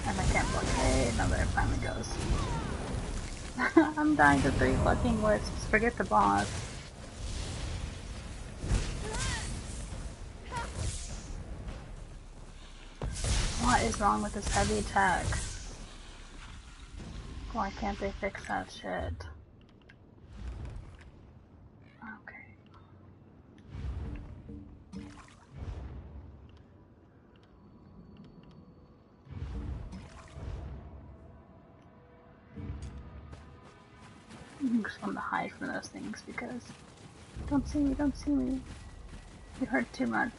And I can't blockade, now that it finally goes. I'm dying to 3 fucking wisps. Forget the boss. What is wrong with this heavy attack? Why can't they fix that shit? Okay. I just want to hide from those things because don't see me, don't see me. You hurt too much.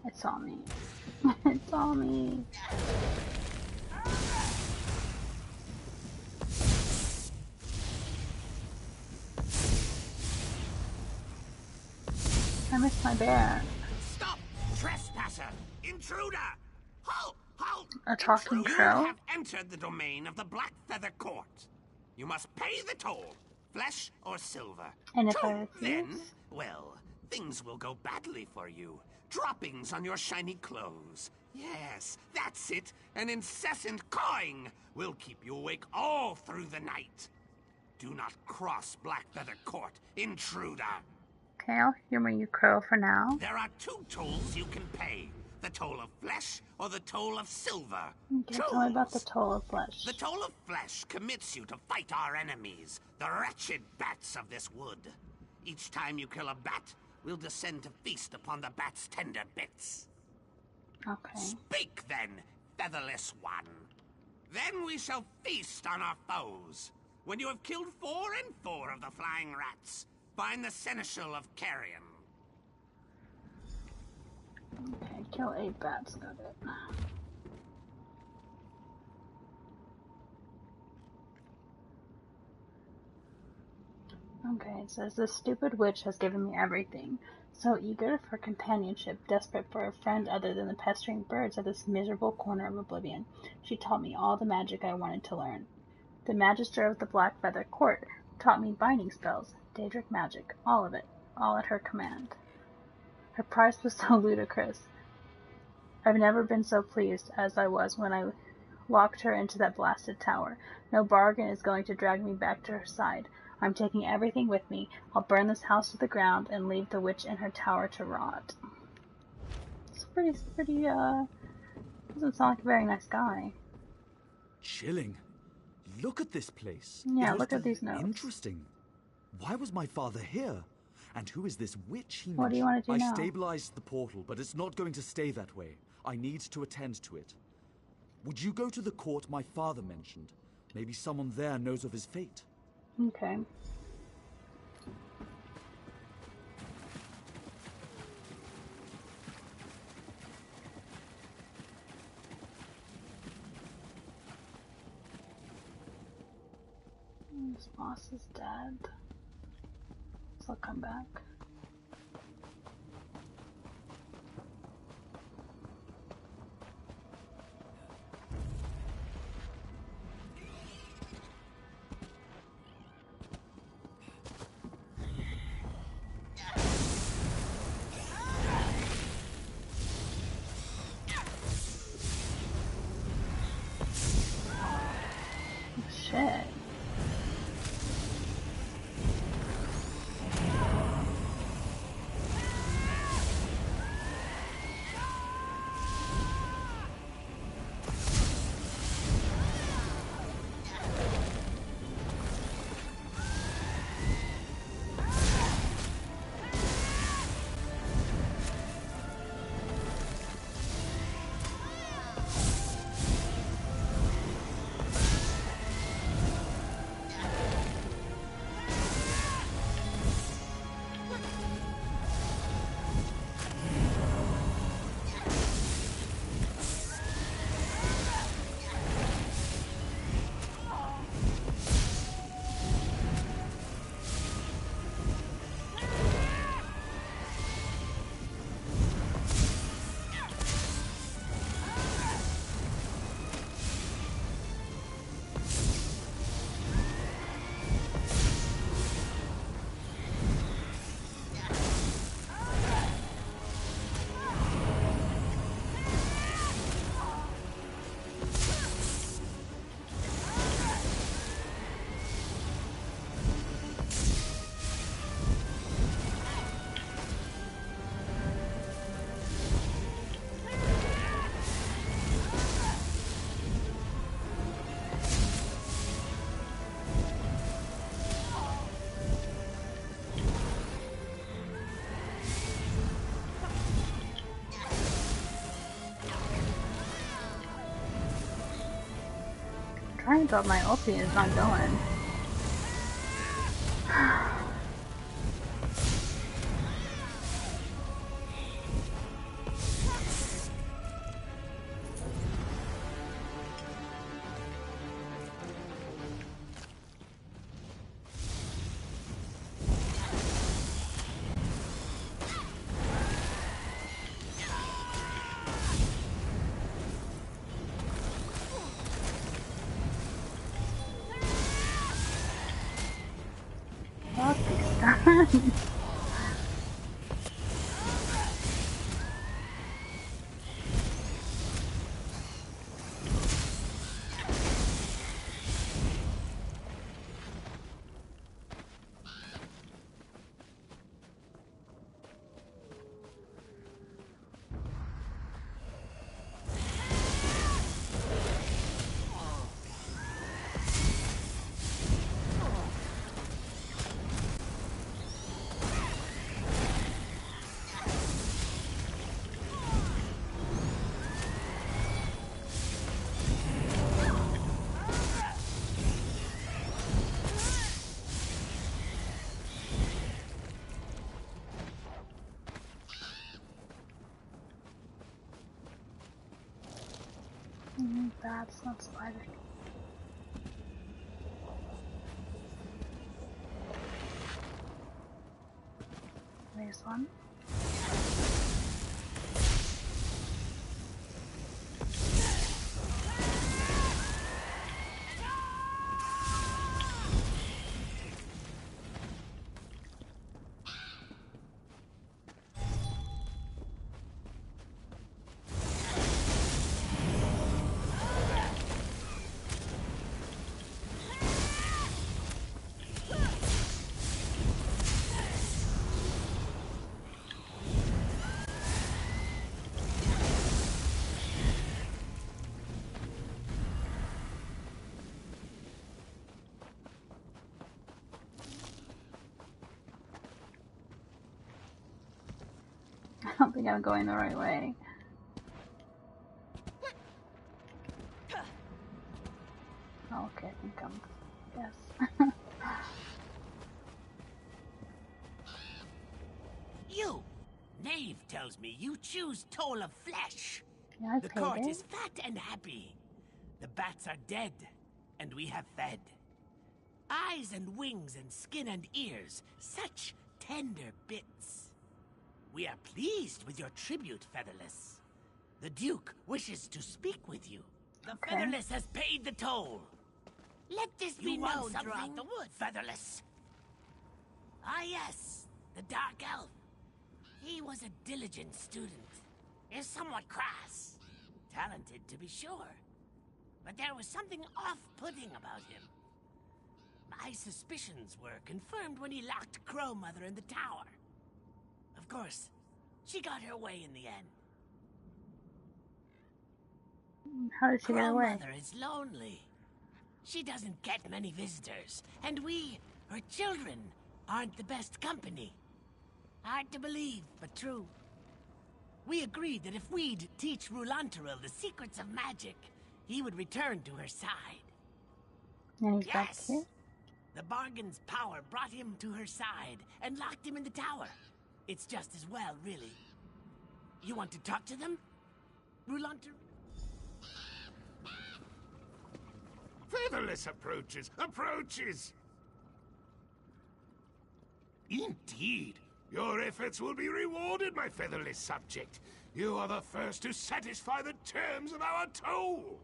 It saw me. It saw me. I missed my bear. Stop! Trespasser! Intruder! Halt! Halt! A talking crow? You have entered the domain of the Black Feather Court. You must pay the toll, flesh or silver. And if I refuse? Then, well, things will go badly for you. Droppings on your shiny clothes. Yes, that's it. An incessant cawing will keep you awake all through the night. Do not cross Black Feather Court, intruder. Okay, I'll humor you, crow, for now. There are 2 tolls you can pay. The toll of flesh or the toll of silver. Okay, tell me about the toll of flesh. The toll of flesh commits you to fight our enemies, the wretched bats of this wood. Each time you kill a bat, we'll descend to feast upon the bat's tender bits. Okay. Speak then, featherless one. Then we shall feast on our foes. When you have killed 4 and 4 of the flying rats, find the seneschal of Carrion. Okay, kill 8 bats, got it. Okay, it says, this stupid witch has given me everything. So eager for companionship, desperate for a friend other than the pestering birds of this miserable corner of oblivion. She taught me all the magic I wanted to learn. The Magister of the Black Feather Court taught me binding spells, Daedric magic, all of it, all at her command. Her price was so ludicrous. I've never been so pleased as I was when I locked her into that blasted tower. No bargain is going to drag me back to her side. I'm taking everything with me. I'll burn this house to the ground and leave the witch in her tower to rot. It's pretty, doesn't sound like a very nice guy. Chilling. Look at this place. Yeah, look at these notes. Interesting. Why was my father here? And who is this witch he mentioned? What do you want to do now? I stabilized the portal, but it's not going to stay that way. I need to attend to it. Would you go to the court my father mentioned? Maybe someone there knows of his fate. Okay. This boss is dead. So I'll come back. Shit. Alright, but my ulti is not going. Fuck these guns. That's not spider. There's one. I don't think I'm going the right way. Oh, okay, I think I'm... Yes. You! Knave tells me you choose toll of flesh. Yeah, I the paid court it. is fat and happy. The bats are dead, and we have fed. Eyes and wings and skin and ears, such tender bits. We are pleased with your tribute, Featherless. The Duke wishes to speak with you. The Okay. Featherless has paid the toll. Let this be known throughout the wood, Featherless. Ah yes, the Dark Elf. He was a diligent student. Is somewhat crass. Talented, to be sure. But there was something off-putting about him. My suspicions were confirmed when he locked Crow Mother in the tower. Of course, she got her way in the end. How did she get Crow away? Mother is lonely. She doesn't get many visitors, and we, her children, aren't the best company. Hard to believe, but true. We agreed that if we'd teach Rulantaril the secrets of magic, he would return to her side. And he's back Yes. here? The bargain's power brought him to her side and locked him in the tower. It's just as well, really. You want to talk to them? Rulantaril? Featherless approaches! Approaches! Indeed. Your efforts will be rewarded, my featherless subject. You are the first to satisfy the terms of our toll.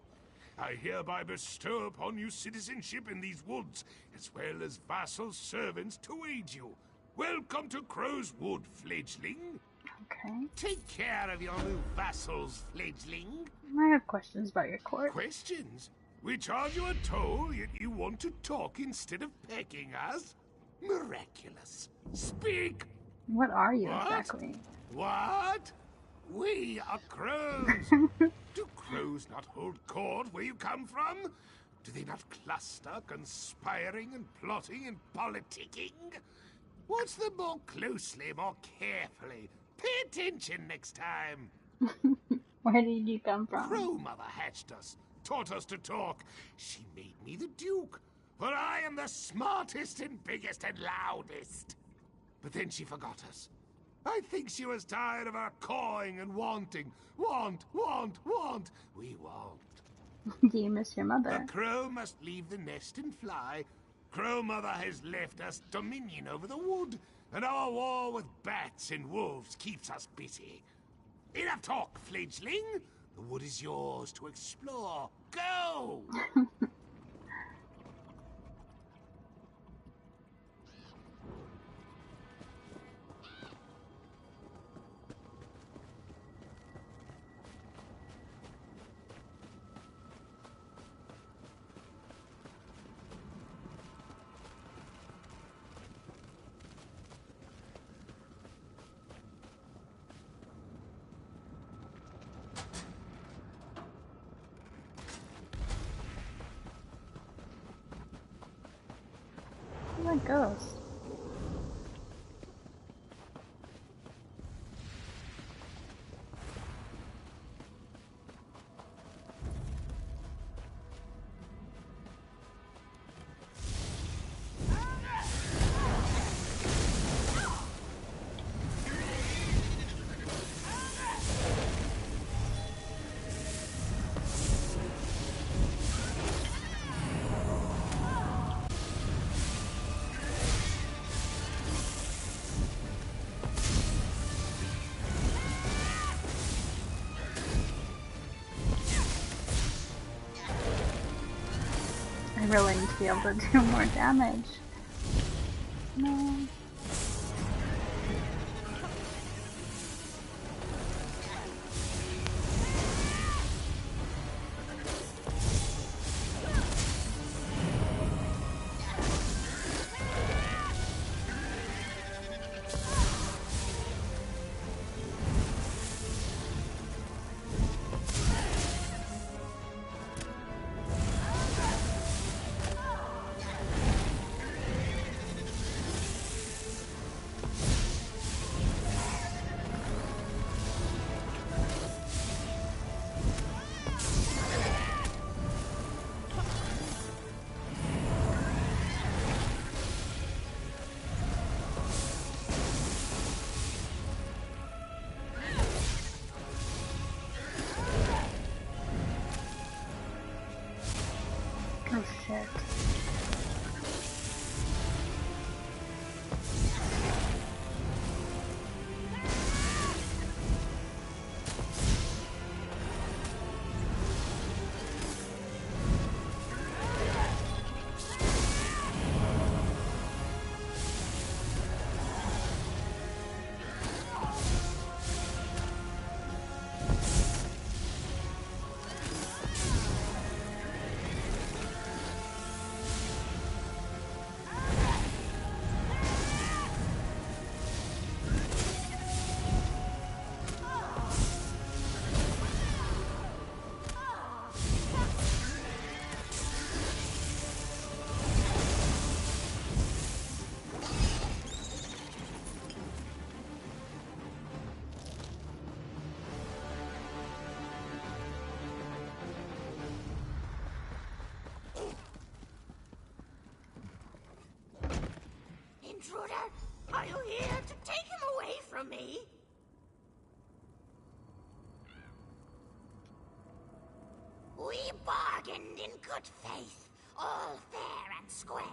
I hereby bestow upon you citizenship in these woods, as well as vassal servants to aid you. Welcome to Crow's Wood, fledgling. Okay. Take care of your new vassals, fledgling. I have questions about your court. Questions? We charge you a toll, yet you want to talk instead of pecking us? Miraculous. Speak! What are you What? exactly? What? We are crows. Do crows not hold court where you come from? Do they not cluster, conspiring and plotting and politicking? Watch them more closely, more carefully. Pay attention next time. Where did you come from? Crow Mother hatched us, taught us to talk. She made me the Duke, for I am the smartest and biggest and loudest. But then she forgot us. I think she was tired of our cawing and wanting. Want. We want. Do you miss your mother? The crow must leave the nest and fly. Crow Mother has left us dominion over the wood, and our war with bats and wolves keeps us busy. Enough talk, fledgling. The wood is yours to explore. Go! Where that goes? I really need to be able to do more damage. No. Oh shit. Intruder, are you here to take him away from me? We bargained in good faith, all fair and square.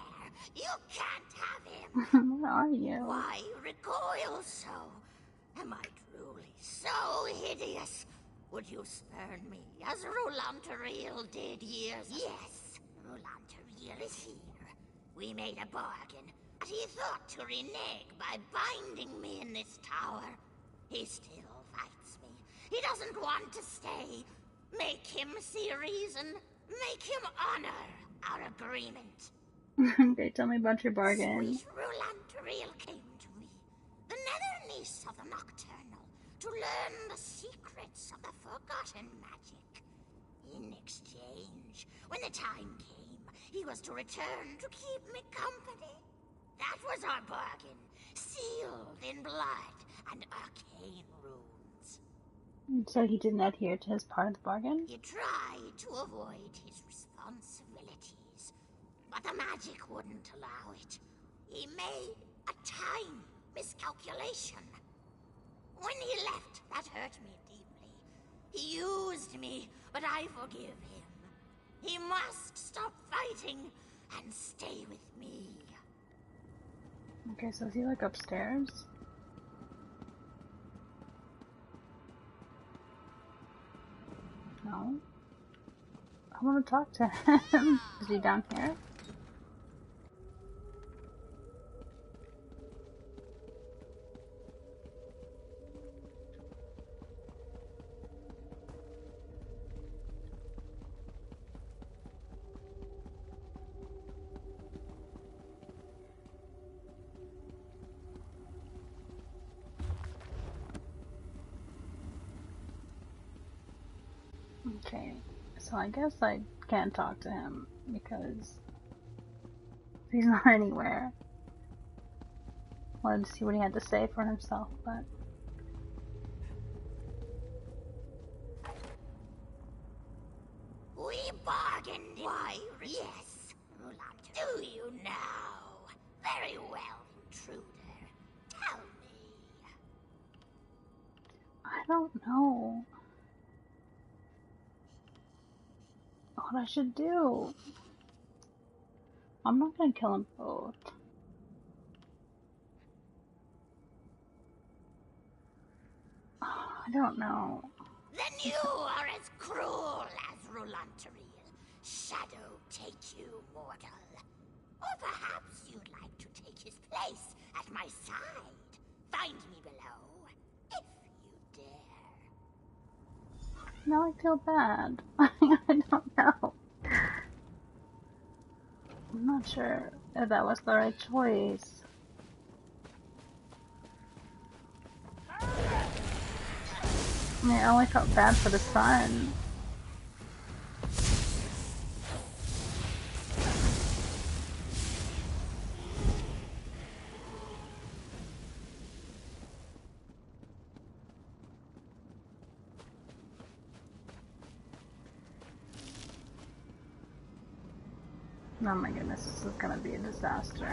You can't have him. Where are you? Why recoil so? Am I truly so hideous? Would you spurn me as Rolanteriel did years? Yes, Rolanteriel is here. We made a bargain, but he thought to renege by binding me in this tower. He still fights me. He doesn't want to stay. Make him see reason. Make him honor our agreement. Okay, tell me about your bargain. Sweet Rolanteriel came to me, the nether niece of the Nocturnal, to learn the secrets of the forgotten magic. In exchange, when the time came, he was to return to keep me company. That was our bargain, sealed in blood and arcane runes. So he didn't adhere to his part of the bargain? He tried to avoid his responsibilities, but the magic wouldn't allow it. He made a tiny miscalculation. When he left, that hurt me deeply. He used me, but I forgive him. He must stop fighting and stay with me. Okay, so is he like upstairs? No. I want to talk to him. Is he down here? Okay, so I guess I can't talk to him because he's not anywhere. Wanted to see what he had to say for himself, but We bargained. Why? Yes, Rolanda. Do you know? Very well, intruder. Tell me. I don't know what I should do. I'm not gonna kill them both. I don't know. Then you are as cruel as Rolanteriel. Shadow take you, mortal. Or perhaps you'd like to take his place at my side. Find me below, if you dare. Now I feel bad. I don't know. I'm not sure if that was the right choice. I mean, I only felt bad for the son. Oh my goodness, this is gonna be a disaster.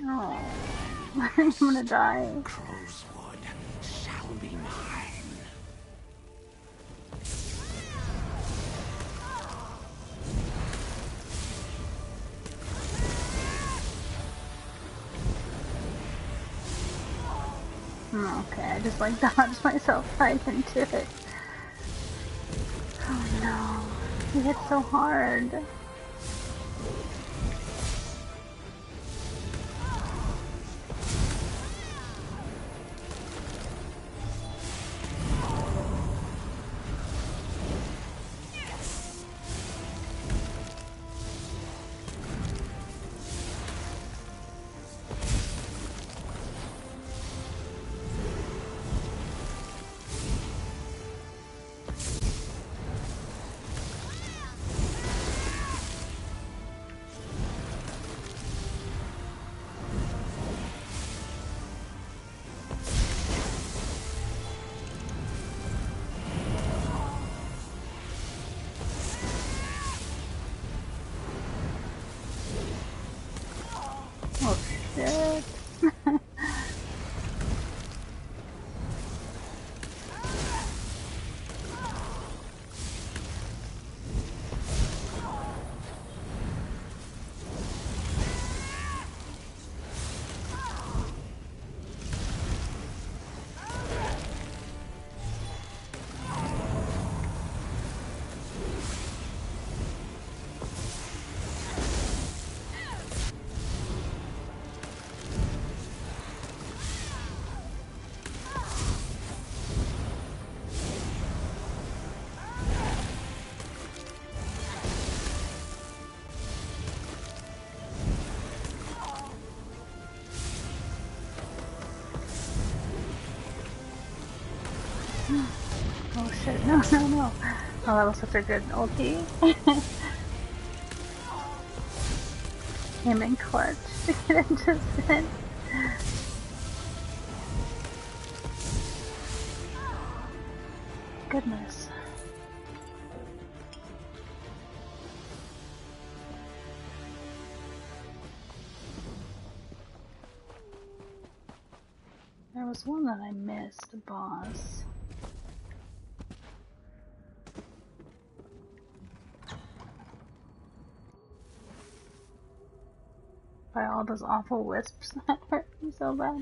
Oh, I'm gonna die. Crowswood shall be mine. Okay, I just like dodged myself right into it. Oh no, he hit so hard. Oh shit. Oh shit, no, no, no. Oh, that was such a good ulti. Came in clutch to get into Sin. Goodness. There was one that I missed, a boss. By all those awful wisps that hurt me so bad.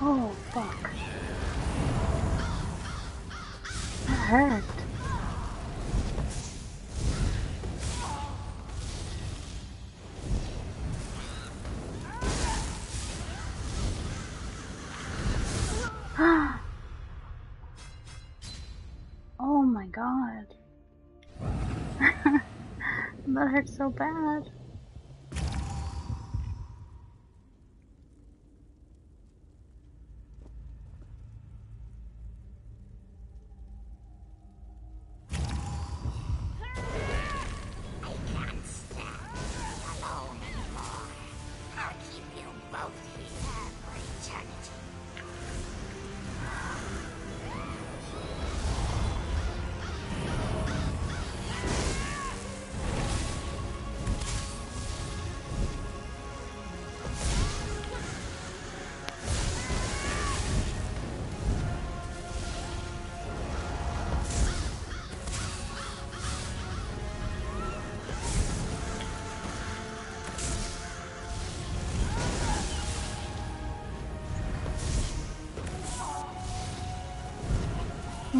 Oh, fuck. That hurt. Oh my god. That hurt so bad.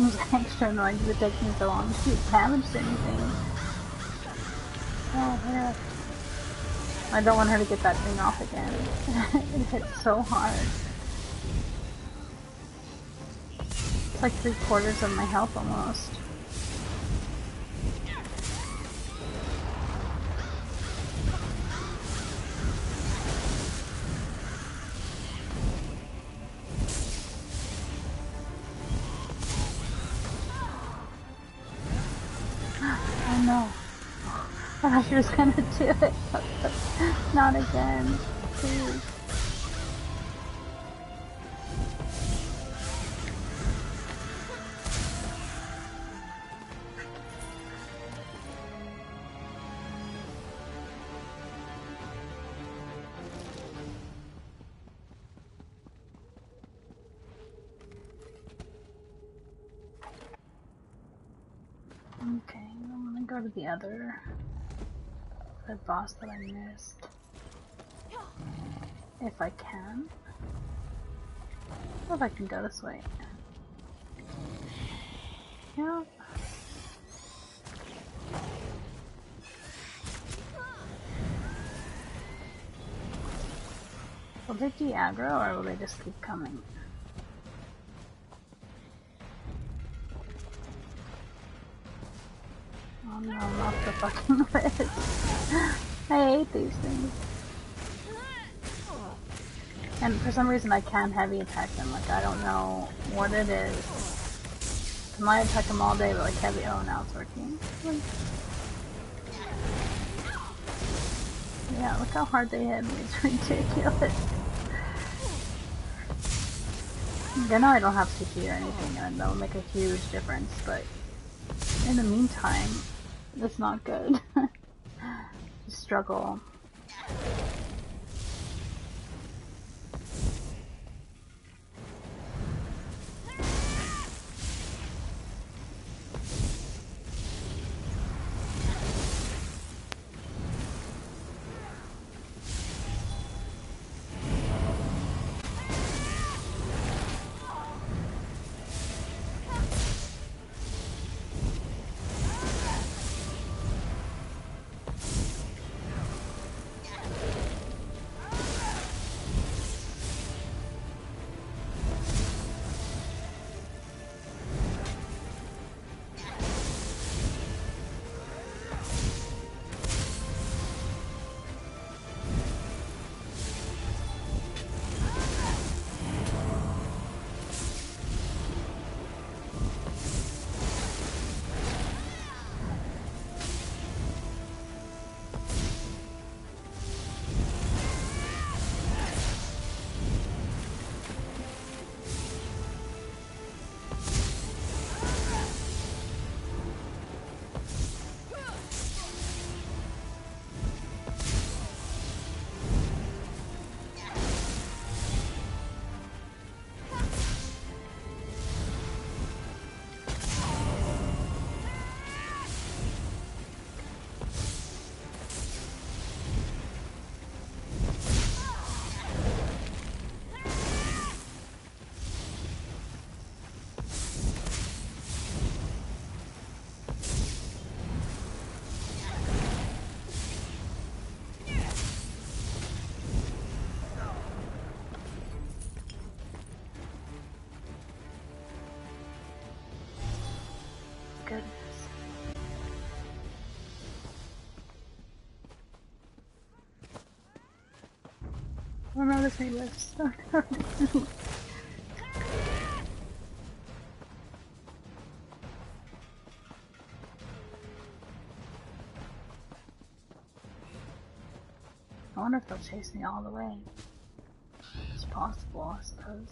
was extra annoying because it takes me so long to do damage to anything. Oh, yeah. I don't want her to get that thing off again. It hits so hard. It's like 3/4 of my health almost. Oh no. I thought she was gonna do it. Not again. Please. Okay, I'm gonna go to the boss that I missed. If I can. Or if I can go this way. Yeah. Will they de-aggro or will they just keep coming? Oh no, not the fucking list. I hate these things. And for some reason I can't heavy attack them, like I don't know what it is. I might attack them all day, but like heavy, oh now it's working. Yeah, look how hard they hit me, it's ridiculous. I know I don't have CP or anything, and that'll make a huge difference, but in the meantime, it's not good. Just struggle. Oh no, this ain't lifts. I wonder if they'll chase me all the way. It's possible, I suppose.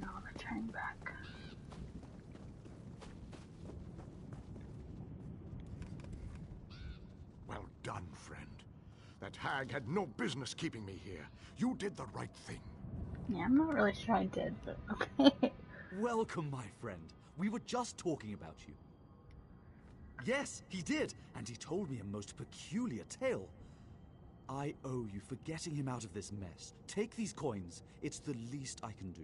No, they're turning back. Well done, friend. That hag had no business keeping me here. You did the right thing. Yeah, I'm not really sure I did, but okay. Welcome, my friend. We were just talking about you. Yes, he did, and he told me a most peculiar tale. I owe you for getting him out of this mess. Take these coins. It's the least I can do.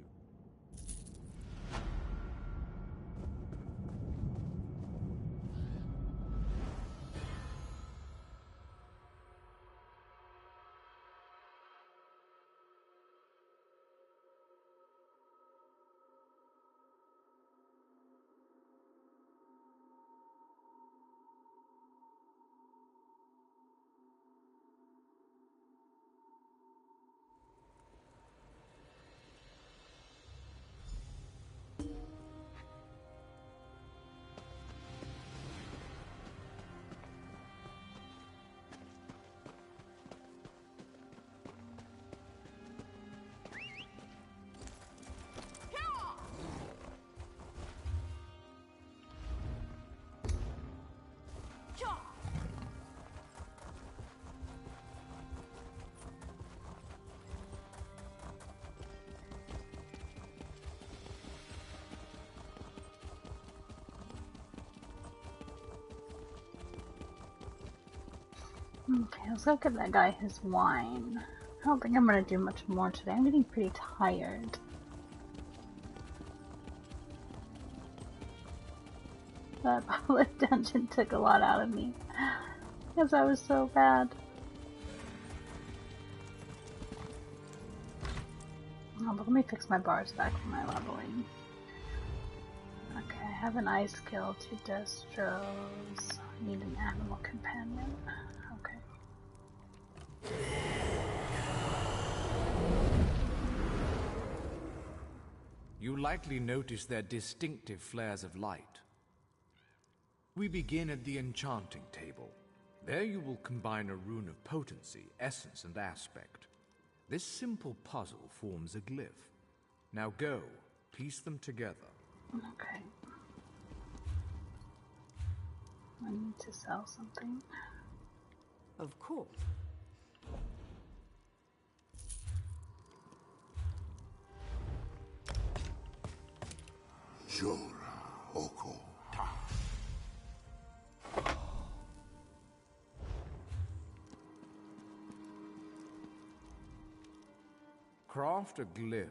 Okay, let's go give that guy his wine. I don't think I'm gonna do much more today. I'm getting pretty tired. That public dungeon took a lot out of me because I was so bad. Oh, but let me fix my bars back for my leveling. Okay, I have an ice skill, 2 destros. I need an animal companion. Okay. You likely notice their distinctive flares of light. We begin at the enchanting table. There you will combine a rune of potency, essence, and aspect. This simple puzzle forms a glyph. Now go, piece them together. Okay. I need to sell something. Of course. Jora Oko Ta. Craft a glyph.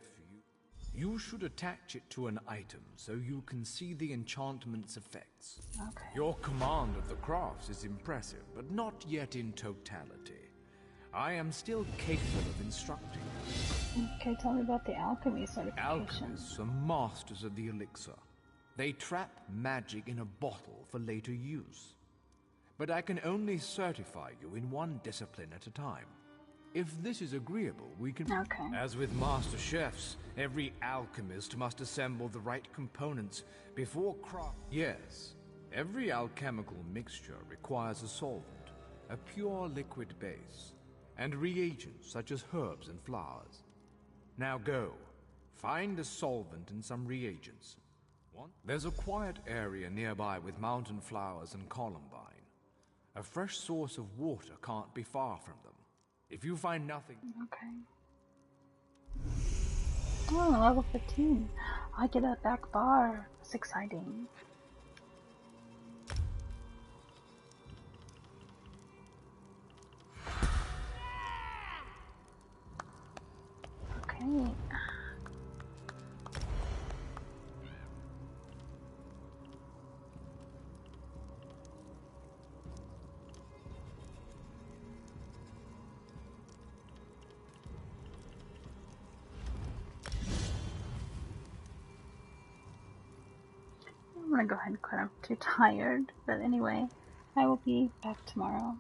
You should attach it to an item so you can see the enchantment's effects. Okay. Your command of the crafts is impressive, but not yet in totality. I am still capable of instructing you. Okay, tell me about the alchemy certification. Alchemists are masters of the elixir. They trap magic in a bottle for later use. But I can only certify you in one discipline at a time. If this is agreeable, we can... Okay. As with master chefs, every alchemist must assemble the right components before craft... Yes, every alchemical mixture requires a solvent, a pure liquid base, and reagents such as herbs and flowers. Now go, find a solvent and some reagents. There's a quiet area nearby with mountain flowers and columbine. A fresh source of water can't be far from them. If you find nothing... Okay. Oh, level 15. I get a back bar. That's exciting. Okay. I'm gonna go ahead and quit. I'm too tired. But anyway, I will be back tomorrow.